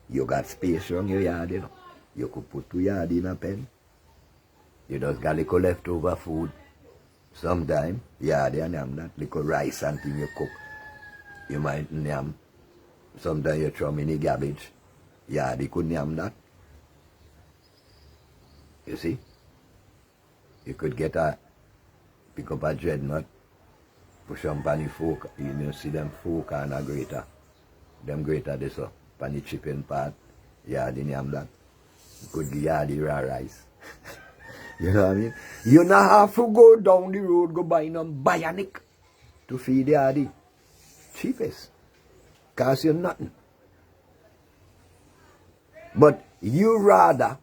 You got space on your yard, you know. You could put 2 yards in a pen. You just got little leftover food. Sometimes, yeah, they name that. Little rice and thing you cook. You might name. Sometimes you throw in the garbage. Yeah, they could name that. You see? You could pick up a dreadnought, push on the fork. You see them fork and a grater. Them grater this up. On the chicken part. Yeah, they name that. Could give you the raw rice. You know what I mean? You not have to go down the road, go buy them bionic to feed the hardy. Cheapest. Cost you nothing. But you rather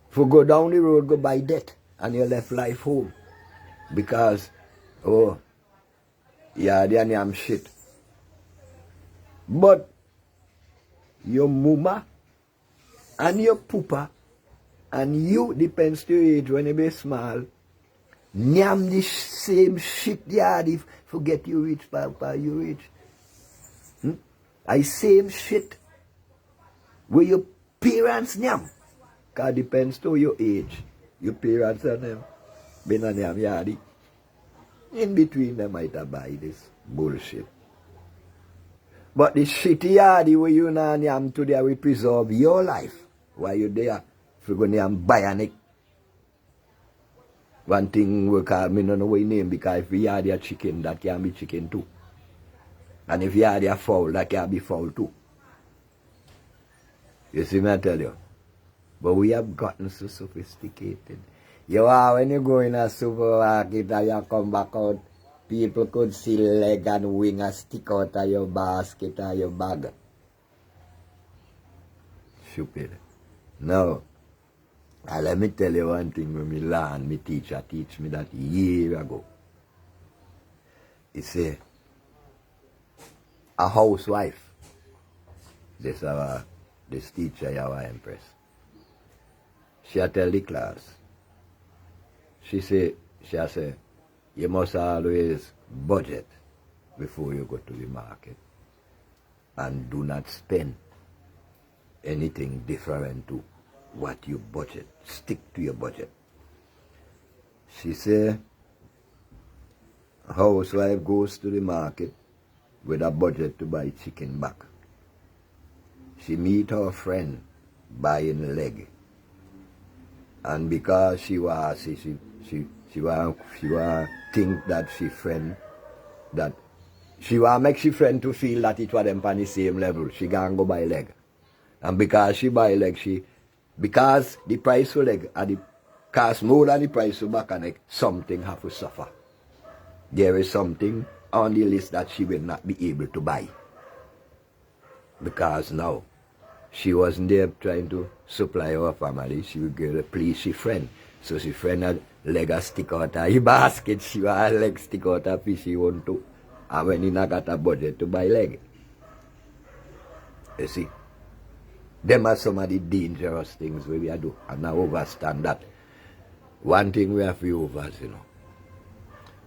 for go down the road, go buy debt, and you left life home. Because, yeah, they are shit. But your mama and your poopa and you, depends to your age when you be small, nyam the same shit yard if forget you rich, papa, you rich. I same shit where your parents nyam. Because depends to your age. Your parents and them been on nyam yardy. In between them might have buy this bullshit. But the shitty yardy where you na nyam today will preserve your life. While you there, if you go nyam bionic. One thing we call me no know what name, because if you have a chicken, that can be chicken too. And if you have a fowl, that can be fowl too. You see me I tell you? But we have gotten so sophisticated. You are when you go in a supermarket and you come back out, people could see leg and wing a stick out of your basket or your bag. Stupid. Now, let me tell you one thing when me learn, my teacher teach me that year ago. He say, a housewife, this teacher, our empress, she tell the class, she say, you must always budget before you go to the market and do not spend anything different to what you budget. Stick to your budget. She say, a housewife goes to the market with a budget to buy chicken back. She meet her friend buying leg. And because she was think that she friend, that she make she friend to feel that it was them on the same level, she can go buy leg. And because she buy leg, because the price for leg cost more than the price for back and leg, something have to suffer. There is something on the list that she will not be able to buy. Because now, she wasn't there trying to supply her family. She would go to please she friend. So she friend had leg a stick out of her basket. She had leg stick out of fish she want to. And when he not got a budget to buy leg. You see? Them are some of the dangerous things we do. And I understand that. One thing we have to overs,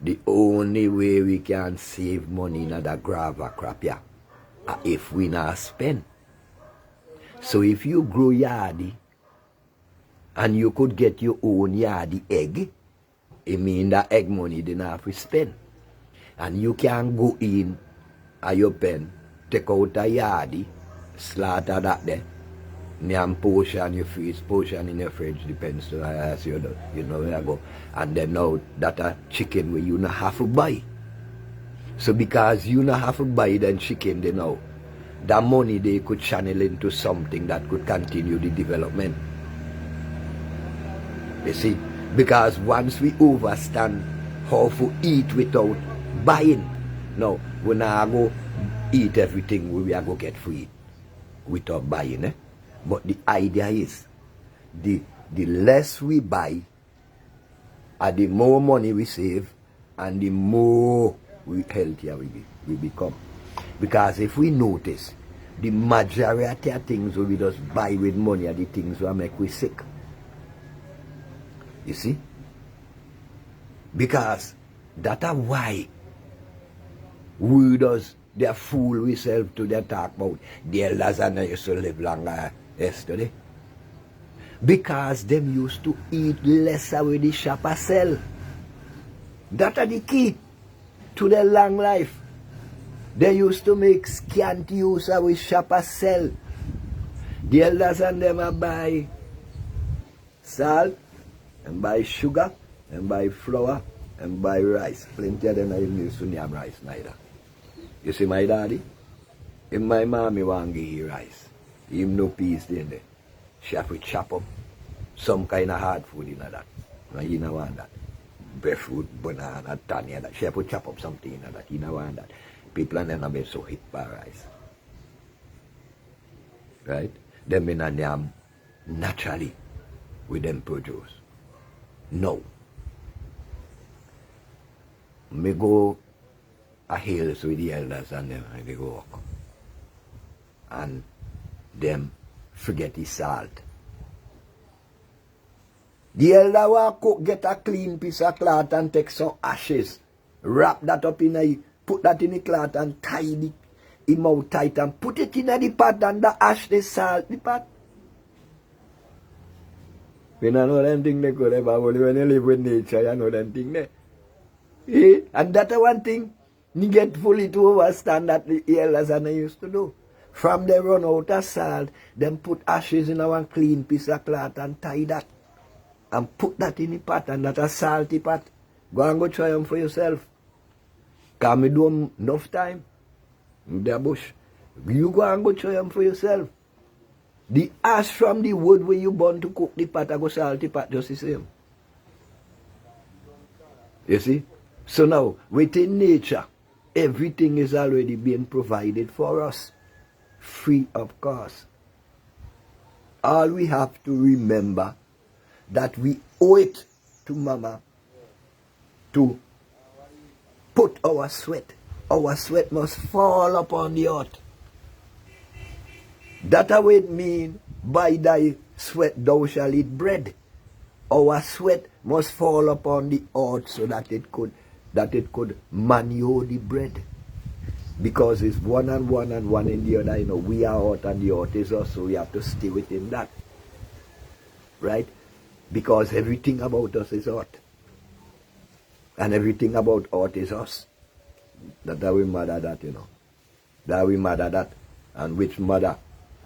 the only way we can save money in that grava crap, yeah, if we not spend. So if you grow yardy and you could get your own yardy egg, it means that egg money you don't have to spend. And you can go in at your pen, take out a yardy, slaughter that there, and portion your freeze, portion in your fridge, depends on as you do, where I go. And then now that a chicken where you not have to buy. So because you not have to buy that chicken they now, that money they could channel into something that could continue the development. You see? Because once we understand how to eat without buying, now we not go eat everything we are going to get free without buying. But the idea is, the less we buy, and the more money we save, and the more healthier we become. Because if we notice, the majority of things we just buy with money are the things that make we sick. You see? Because that's why we they fool ourselves to the talk about the elders and they used to live longer yesterday. Because them used to eat lesser with the shopper sell. That are the key to their long life. They used to make scant use of with shopper sell. The elders and them buy salt, and buy sugar, and buy flour, and buy rice. Plenty of them I used to name rice neither. You see my daddy? If my mommy want to give you rice, him no peace in there. She have to chop up some kind of hard food in that. No, you don't want that. Breadfruit, banana, tanya, that. She have to chop up something in that. You don't want that. People are never been so hit by rice. Right? Them in a name naturally with them produce. No. Me go a hills with the elders and them and they go walk. And them forget the salt. The elder will cook, get a clean piece of cloth and take some ashes, wrap that up put that in the cloth and tie the mouth tight and put it in the pot and the ash, the salt, the pot. You know them thing they could have when you live with nature, you know them thing there. Eh? And that's one thing you get fully to understand that the elders and they used to do. From they run out of salt, them put ashes in one clean piece of cloth and tie that. And put that in the pot and that a salty pot. Go and go try them for yourself. Because me do them enough time. In the bush. You go and go try them for yourself. The ash from the wood where you burn to cook the pot, I go salty pot just the same. You see? So now, within nature, everything is already being provided for us, free of cost. All we have to remember that we owe it to Mama to put our sweat. Our sweat must fall upon the earth. That what it mean, by thy sweat thou shalt eat bread. Our sweat must fall upon the earth so that it could manure the bread. Because it's one and one and one in the other. You know, we are earth and the earth is us, so we have to stay within that. Right? Because everything about us is earth. And everything about earth is us. That we mother that, you know. That we mother that. And which mother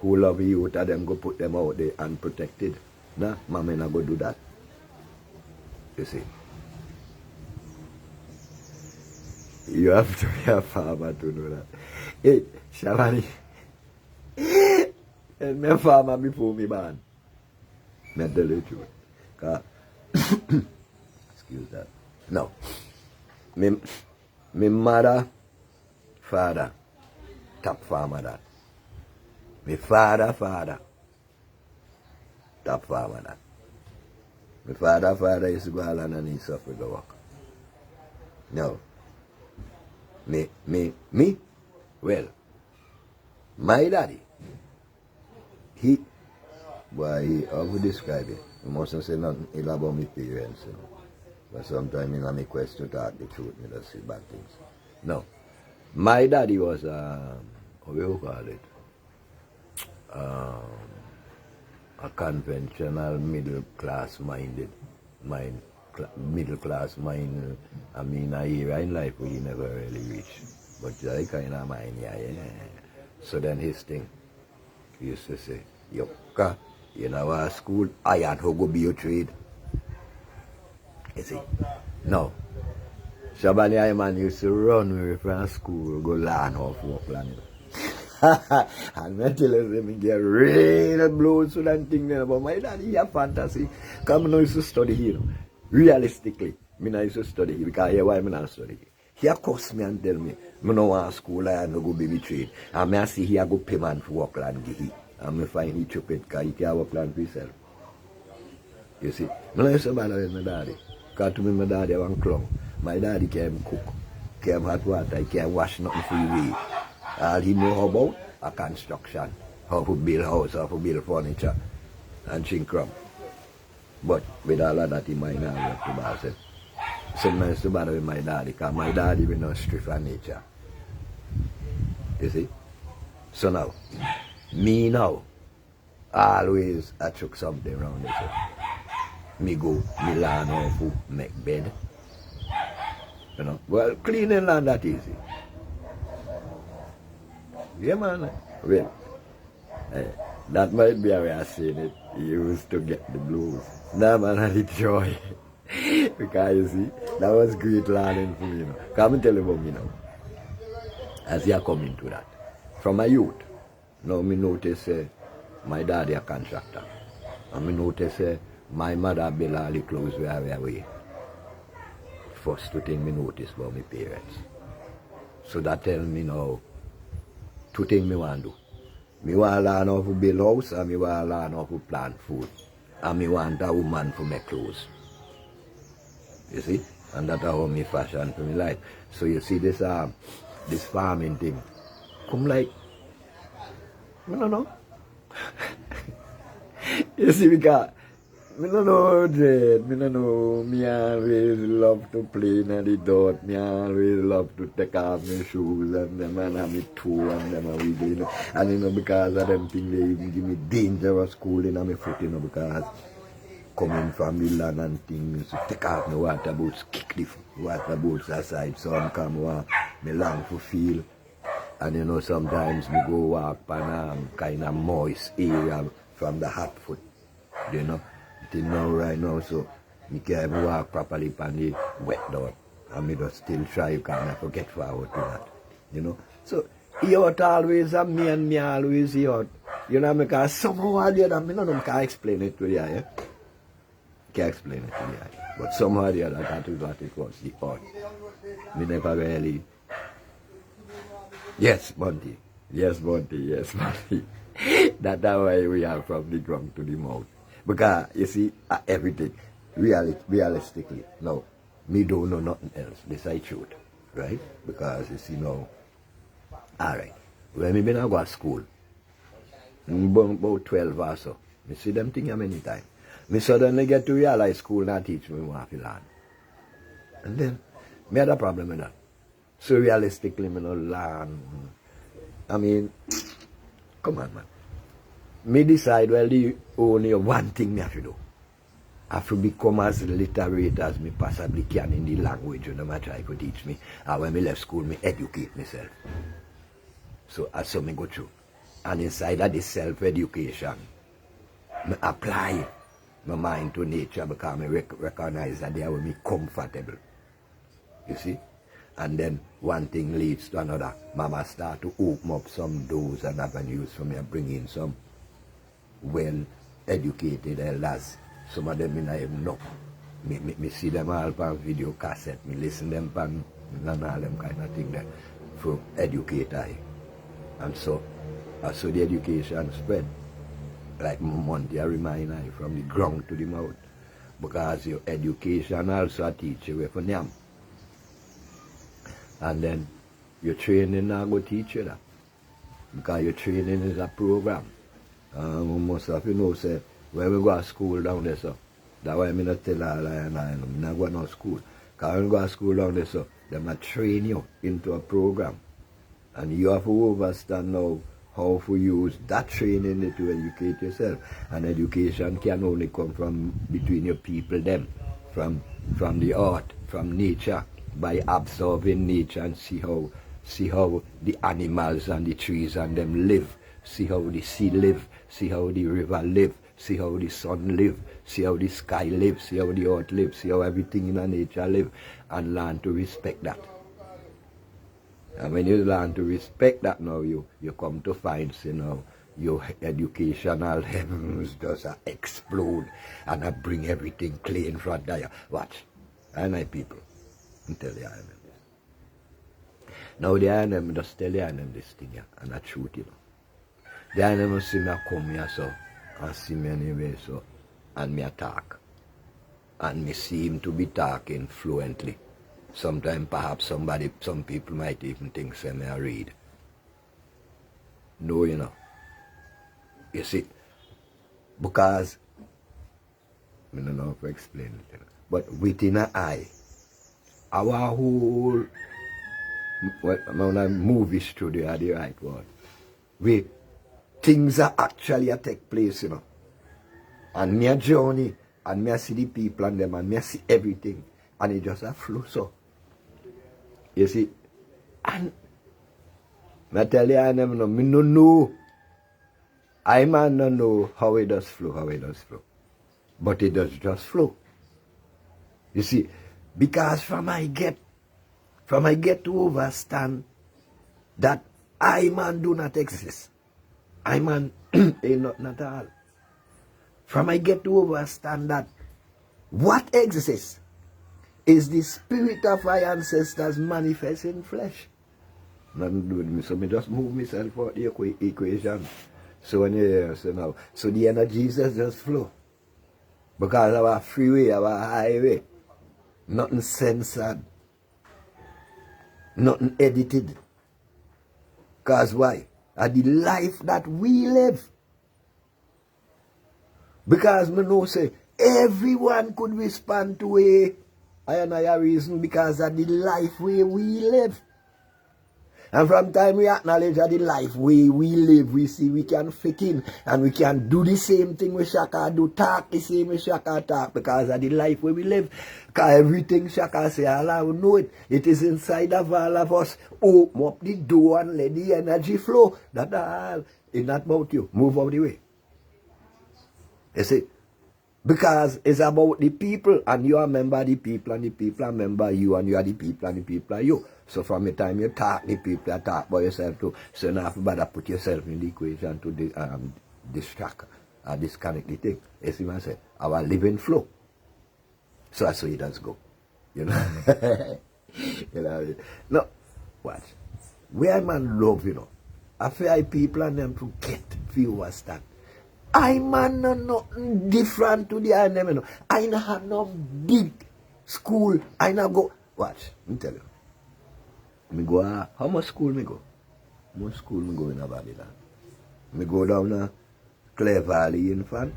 who love you, to them go put them out there unprotected. Nah, mama not go do that. You see. You have to be a farmer to know that. Hey, Shavani. I'm a farmer before me born. I tell you the truth. Excuse that. No. My mother, father, top farmer that. My father, top farmer that. My father used to go all on and suffer the work. No. Me? Well, my daddy, how would describe it? You mustn't say nothing ill about my parents, you know. But sometimes in my quest to talk the truth, me just say bad things. No. My daddy was, what do you call it? A conventional middle class mind. I mean, a era in life where you never really reach. But that kind of mind, yeah. So then his thing, he used to say, Yoka, you know our school, I had to go be a trade. You see? No. Shabani man used to run away from school, go learn how to walk land. And I tell you, me get real blows to that thing there. But my daddy, he have fantasy. Come now, used to study here. Realistically, me not used to study here because here why me not study here. He accuse me and tell me, me no want school, I no go baby trade. And me I see he go pay man for work land give he. And me find he stupid because he can't work land for himself. You see? Me not used to bother with my daddy. Because to me, my daddy was one clown. My daddy can't cook, can't hot water, he can't wash nothing for you. All he know about a construction, how to build house, how to build furniture, and chinkrum. But with all of that, he might not have to buy himself. Sometimes to bother with my daddy, because my daddy will not strict for nature. You see? So now, me now, always I took something around this. Me go, me learn how to make bed. You know, well, cleaning land that easy. Yeah, man. Well, that might be how I seen it. He used to get the blues. Now, man, I had joy. Because you see, that was great learning for me, you know. Come and tell you about me now. As you are coming to that. From my youth, now me notice my daddy a contractor. And me notice my mother build all the clothes we have away. First two things me notice about my parents. So that tell me now, two things me want to do. Me want to learn how to build house and me want to learn how to plant food. And me want a woman to make clothes. You see? And that's how me fashion for me life. So you see this farming thing. Come like, I don't know. You see, because I don't know that. I don't know. Me always love to play in the dirt. Me always love to take off my shoes and them and have my toe and them and wiggle, you know. And you know, because of them things, they even give me dangerous schooling on my foot, you know, because coming from Milan and things, to take off my water boots, kick the water boots aside, so I'm come me long to feel. And you know, sometimes me go walk on kind of moist area from the hot foot, you know. Till now, right now, so me can't walk properly on the wet dirt. And me just still try, you can't forget forward to that, you know. So, he ought always, and me always, he ought, you know, because somehow or the other, I don't know, I can't explain it to you, yeah. Can't explain it to the eye. But somehow or the other, that is what it was, the art. We never really... Yes, Bunty. Yes, Bunty. Yes, Bunty. That's why we are from the ground to the mouth. Because, you see, everything, realistically, no, me don't know nothing else. This is truth, right? Because, you see, now, all right, when me been to go to school, about 12 or so, me see them thing many times. Me suddenly get to realize school not teach me what to learn. And then, me had a problem with that. So realistically, me no learn. I mean, come on, man. Me decide, well, the only one thing me have to do. I have to become as literate as me possibly can in the language when them try to teach me. And when me left school, me educate myself. So that's so me go through. And inside of this self-education, me apply my mind to nature because I recognize that they are with me comfortable. You see? And then one thing leads to another. Mama start to open up some doors and avenues for me and bring in some well-educated elders. Some of them I even know. Me see them all on video cassette. Me listen them on and all them kind of thing there for educate I. And so the education spread. Like Monty, I remind I from the ground to the mouth. Because your education also teach you from them. And then your training now go teach you that. Because your training is a program. Most of you know say when we go to school down there, so that's why I not tell all I'm not going to school. Because when we go to school down there, so they might train you into a program. And you have to understand now how to use that training to educate yourself. And education can only come from between your people them, from the art, from nature, by observing nature and see how the animals and the trees and them live, see how the sea live, see how the river live, see how the sun live, see how the sky lives, see how the earth lives, see how everything in the nature live, and learn to respect that. And when you learn to respect that now, you come to find, you know, your educational heavens just explode and I bring everything clean in front of you. Watch. And my people, tell the them this. Now the them just tell them this thing here, and that's truth, you know. The them see me come here so, and see me anyway so, and me talk. And me seem to be talking fluently. Sometimes perhaps some people might even think say me I read. No, you know. You see, because, I don't know how to explain it, you know, but within an eye, our whole, well, when I movie studio are the right word, things are actually take place, you know. And me a journey, and me a see the people and them, and me a see everything, and it just a flow so. You see, and I tell you, I never know, me no know. I might not know how it does flow, but it does just flow. You see, because from I get to understand that I man do not exist. I man ain't nothing at all. From I get to understand that what exists is the spirit of my ancestors manifest in flesh. Nothing to do with me, so me just move myself out the equation. So when you hear so now, so the energies just flow. Because our freeway, our highway, nothing censored, nothing edited. Because why? At the life that we live. Because me know say everyone could respond to a reason because of the life where we live. And from time we acknowledge that the life we live, we see we can fit in and we can do the same thing we Shaka do, talk the same way Shaka talk because of the life where we live. Because everything Shaka say, Allah will know it. It is inside of all of us. Open up the door and let the energy flow. That's all. It's not about you. Move out the way. You see? Because it's about the people and you are a member of the people and the people are a member of you and you are the people and the people are you. So from the time you talk, the people talk about yourself too. So you don't have to bother put yourself in the equation to distract or disconnect the thing. You see what I say? Our living flow. So that's how it does go. You know? You know, no, watch. Where man love, you know. I feel people and them to get viewers that. I man no nothing different to the and them, you know. I no have no big school. I no go. Watch, let me tell you. Me go, how much school me go? How much school me go in Babylon? Me go down Clare Valley Infant.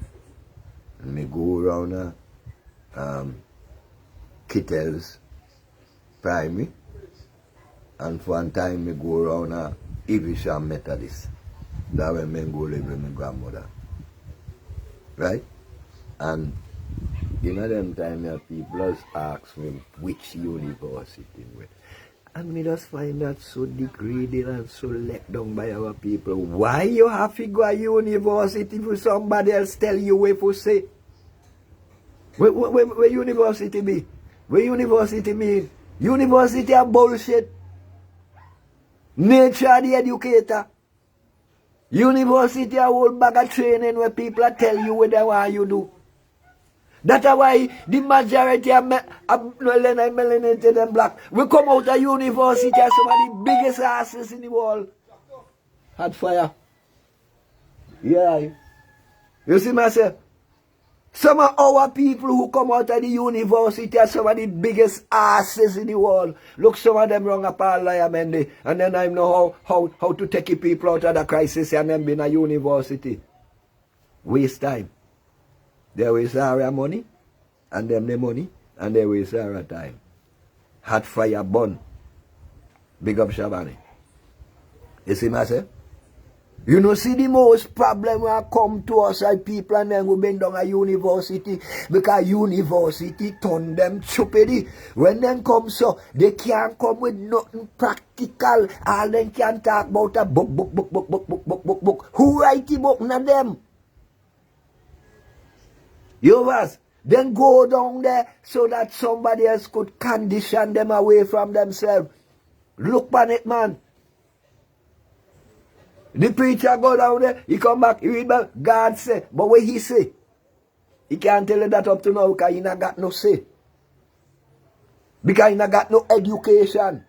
Me go around Kittles Primary. And for one time me go around Evisham Methodist. That when me go live with my grandmother. Right? And in them time people just ask me which university with. And me just find that so degrading and so let down by our people. Why you have to go to university for somebody else tell you where to say? Where university be? Where university mean? University are bullshit. Nature the educator. University a whole bag of training where people tell you what they want you do. That's why the majority of melanated and black we come out of university as some of the biggest asses in the world. Hot fire. Yeah. You see myself? Some of our people who come out of the university are some of the biggest asses in the world. Look, some of them wrong up Parliament, and then I know how to take people out of the crisis and them being a university. Waste time. They waste our money, and them the money, and they waste our time. Hot fire burn. Big up Shabani. You see myself? You know, see the most problem will come to us like people and then we been down a university because university turn them stupid. When them come so, they can't come with nothing practical. All them can talk about a book. Who write the book? None of them. You was then go down there so that somebody else could condition them away from themselves. Look on it, man. The preacher go down there, he come back, he read back, God say, but what he say? He can't tell you that up to now because he not got no say. Because he not got no education.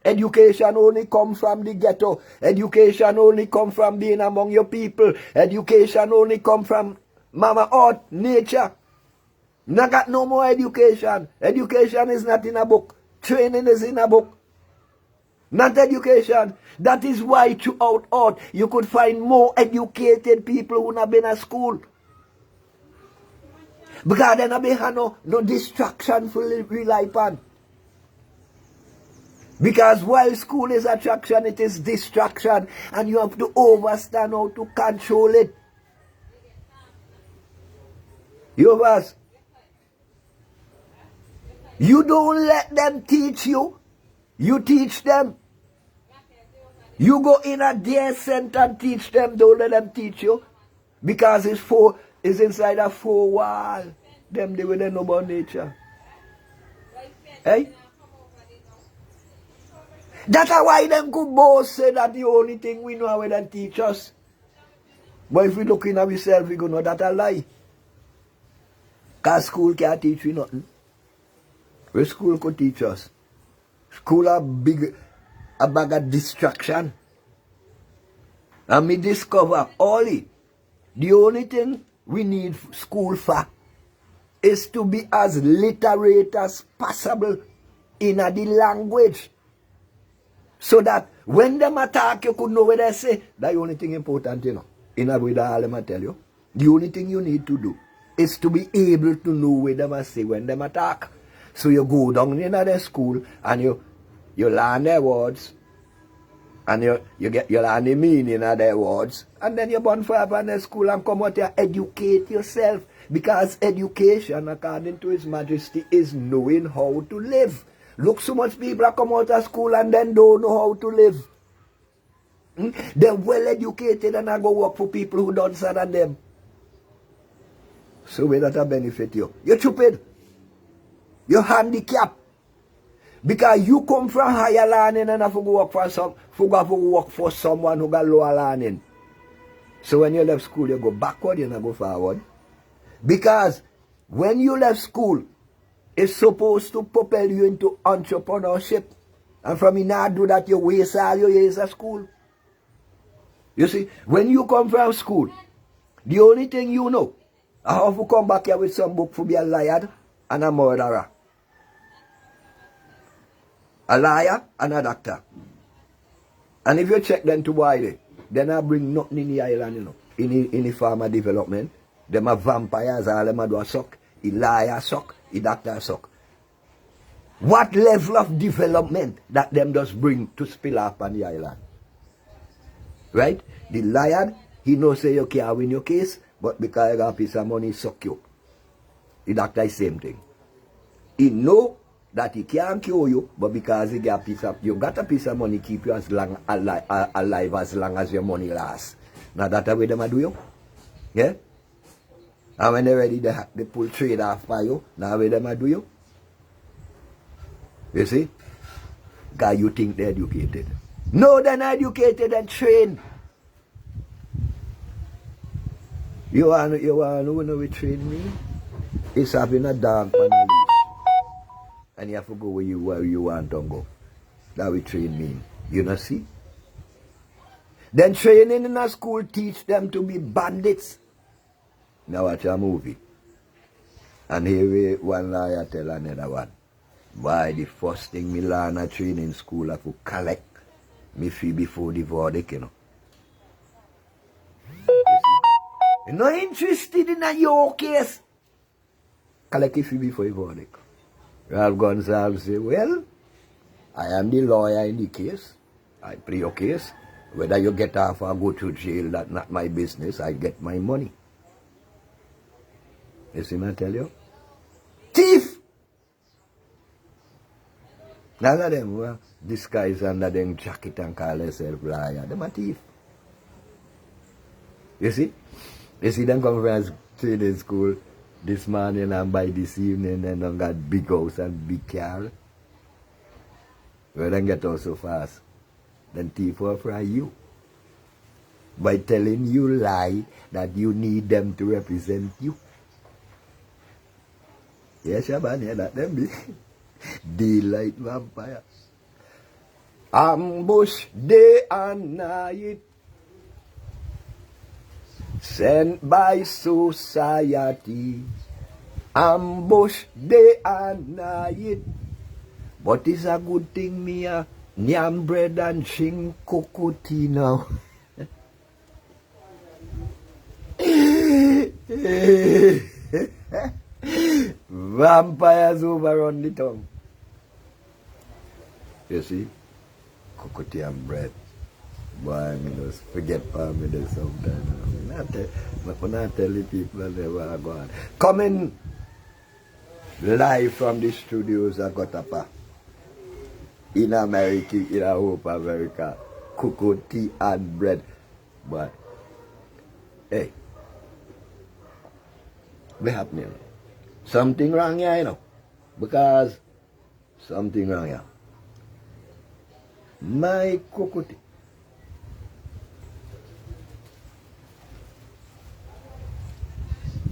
Education only come from the ghetto. Education only come from being among your people. Education only come from Mama Earth, nature. Not got no more education. Education is not in a book. Training is in a book. Not education. That is why throughout earth you could find more educated people who not been at school. Because they not been no distraction for rely upon. Because while school is attraction, it is distraction. And you have to understand how to control it. You was. You don't let them teach you. You teach them. You go in a day center and teach them. Don't let them teach you. Because it's inside a four wall. Them they will know about nature. Hey? That's why them could both say that the only thing we know is them teach us. But if we look in ourselves, we go know that a lie. Because school can't teach you nothing. Where school could teach us. School a bag of distraction. And me discover only the only thing we need school for is to be as literate as possible in the language. So that when them attack, you could know what they say. That's the only thing important, you know. In a way that all them tell you. The only thing you need to do is to be able to know what them say when them attack. So you go down in the school and you learn their words. And you learn the meaning of their words. And then you burn forever in the school and come out here, educate yourself. Because education, according to His Majesty, is knowing how to live. Look, so much people come out of school and then don't know how to live. They're well educated and I go work for people who don't say than them. So where that benefit you? You're stupid. You're handicapped. Because you come from higher learning and have to go work for someone who got lower learning. So when you left school, you go backward, you not go forward. Because when you left school, is supposed to propel you into entrepreneurship. And from you not do that, you waste all your years at school. You see, when you come from school, the only thing you know, I have to come back here with some book for be a liar and a murderer. A liar and a doctor. And if you check them to why they not bring nothing in the island, you know. In the farmer development, them are vampires, all them do a suck. The liar suck, the doctor suck. What level of development that them does bring to spill up on the island? Right? The liar, he knows say you can't win your case, but because you got a piece of money, suck you. The doctor is same thing. He know that he can't cure you, but because he got a piece of, you got a piece of money, keep you as long alive as long as your money lasts. Now that's the way them do you. Yeah? And when they're ready, they pull trade off by you. Now way them do you. You see? Because you think they're educated. No, they're not educated and trained. You want to know what train mean? It's having a dog on a leash. And you have to go where you want to go. That's what train mean. You know see? Then training in a school teach them to be bandits. Now watch a movie. And here one lawyer tell another one. Why the first thing me learn a training school I could collect me fee before the verdict, you know. You're not interested in your case. Collect your fee before the verdict. Ralph Gonsalves say, well, I am the lawyer in the case. I play your case. Whether you get off or go to jail, that's not my business. I get my money. You see me tell you? Thief! None of them disguise under them jacket and call themselves liar. Them a thief. You see? You see them come from training school this morning and by this evening and they got big house and big car. Where they get out so fast. Then thief will fry you. By telling you lie that you need them to represent you. Yes, Shaban, yeah, that them be daylight vampire. Ambush day and night. Sent by society. Ambush day and night. But it's a good thing me nyam bread and drink cocoa tea now. Vampires overrun the tongue. You see? Cocoa tea and bread. Boy, I just forget for me this sometimes. I'm not tell the people they were going. Coming live from the studios of Gotapa. In America, in Hope America. Cocoa tea and bread. But, hey. What happening? Something wrong here, you know. Because something wrong here. My cocoa tea.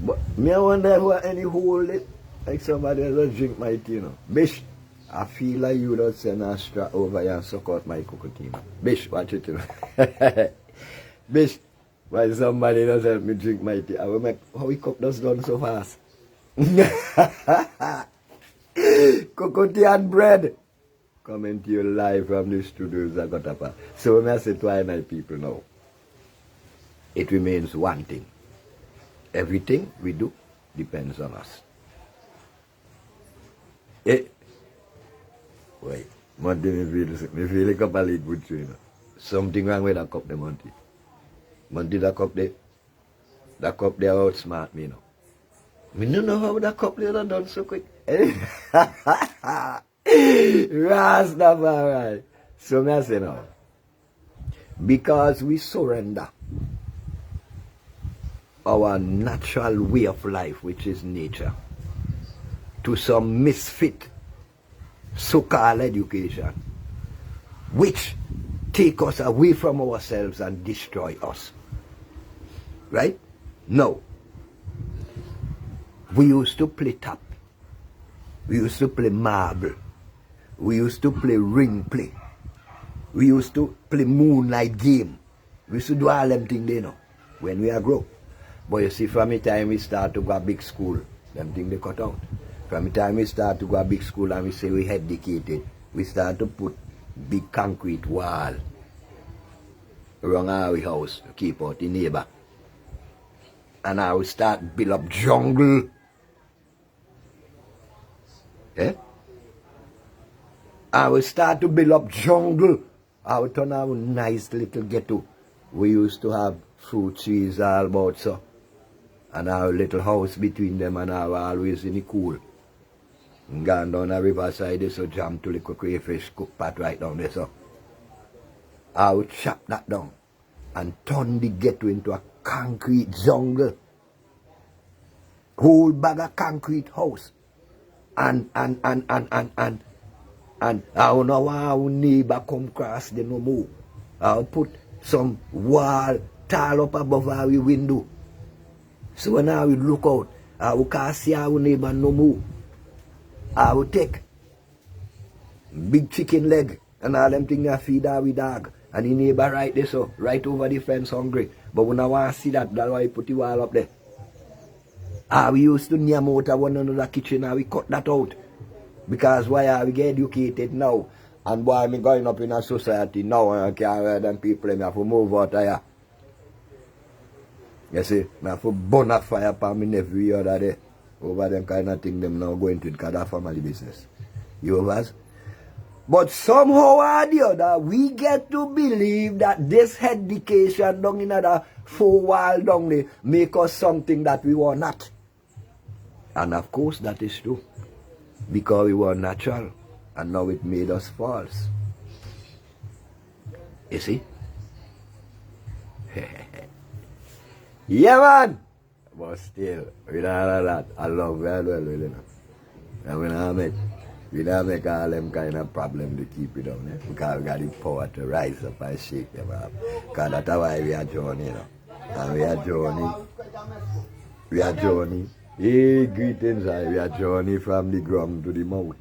But me I wonder if any hold it. Like somebody else drink my tea, you know. Bish, I feel like you don't send a straw over here and suck out my cocoa tea. Bish, watch it, you know. Bish, why somebody does help me drink my tea? I will make how we cook this done so fast. Cocoa tea and bread. Coming to you live from the studios of Gotapa. So when I say to all my people now, it remains one thing. Everything we do depends on us. Eh? Wait. Monty me feel like a pallet with you, you know. Something wrong with that cup there, Monty. Monty, that cup there outsmart me, you know. Me don't know how that cup there done so quick. Rastafari. So me I say now, because we surrender our natural way of life, which is nature, to some misfit so-called education, which take us away from ourselves and destroy us. Right? No. We used to play tap We used to play marble. We used to play ring play. We used to play moonlight game. We used to do all them things, when we are grown. But you see, from the time we start to go a big school, them things they cut out. From the time we start to go a big school and we say we educated, we start to put big concrete wall around our house to keep out the neighbor. And I will start build up jungle. Eh? I will start to build up jungle. I will turn our nice little ghetto. We used to have fruit trees all about so. And our little house between them and I were always in the cool. And gone down the riverside there, so jam to little crayfish cook pot right down there so. I would chop that down and turn the ghetto into a concrete jungle. Whole bag of concrete house. And I don't know why our neighbor come across the no more. I'll put some wall tall up above our window. So when I will look out, I will can't see our neighbor no more. I will take big chicken leg and all them things I feed our dog. And the neighbor right there so, right over the fence hungry. But when I want to see that, that's why I put the wall up there. We used to name out of one another kitchen and we cut that out. Because why are we get educated now? And why am I going up in a society now and I can't hear them people and I have to move out of here. You see, I have to burn a fire upon me every other day. Over them kind of thing them now going to it because that's family business. You overs? But somehow or the other, we get to believe that this education down in the four wall down there make us something that we were not. And of course that is true. Because we were natural. And now it made us false. You see? Yeah, man! But still, with all of that, I love very well, you know. And we don't make all them kind of problem to keep it down, eh? Because we got the power to rise up and shake them up. Because that's why we are journey, you know. And we are journey. We are journey. Hey, greetings, we are journey from the ground to the mouth.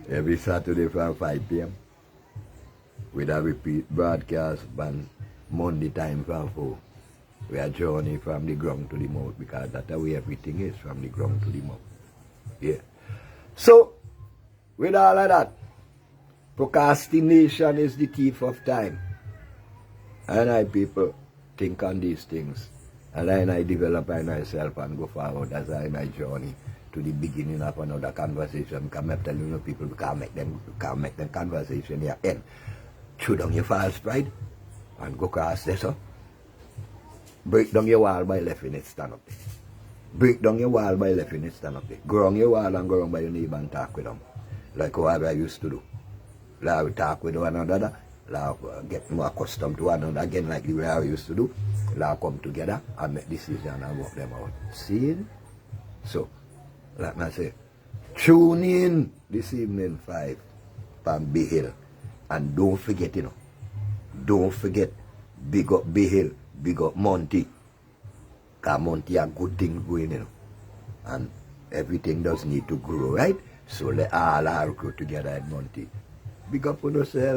Every Saturday from 5 p.m. With a repeat broadcast on Monday time from 4. We are journey from the ground to the mouth because that's the way everything is, from the ground to the mouth. Yeah. So, with all of that, procrastination is the thief of time. And I people think on these things. And then I develop by myself and go forward as I my journey to the beginning of another conversation. Because I'm telling you people, we can't make them conversation here end. Chew down your false pride and go across there, so. Break down your wall by left in it, stand up there. Break down your wall by left in it, stand up there. Go on your wall and go around by your neighbor and talk with them. Like how I used to do. Like we talk with one another. Like get more accustomed to one another again like the way I used to do. Like come together and make decisions and work them out. See? So, like I say, tune in this evening 5 from Bay Hill. And don't forget, you know. Don't forget, big up Bay Hill. Big up Monty. Because Monty have good things going, you know. And everything does need to grow, right? So let all our grow together at Monty. Big up on yourself.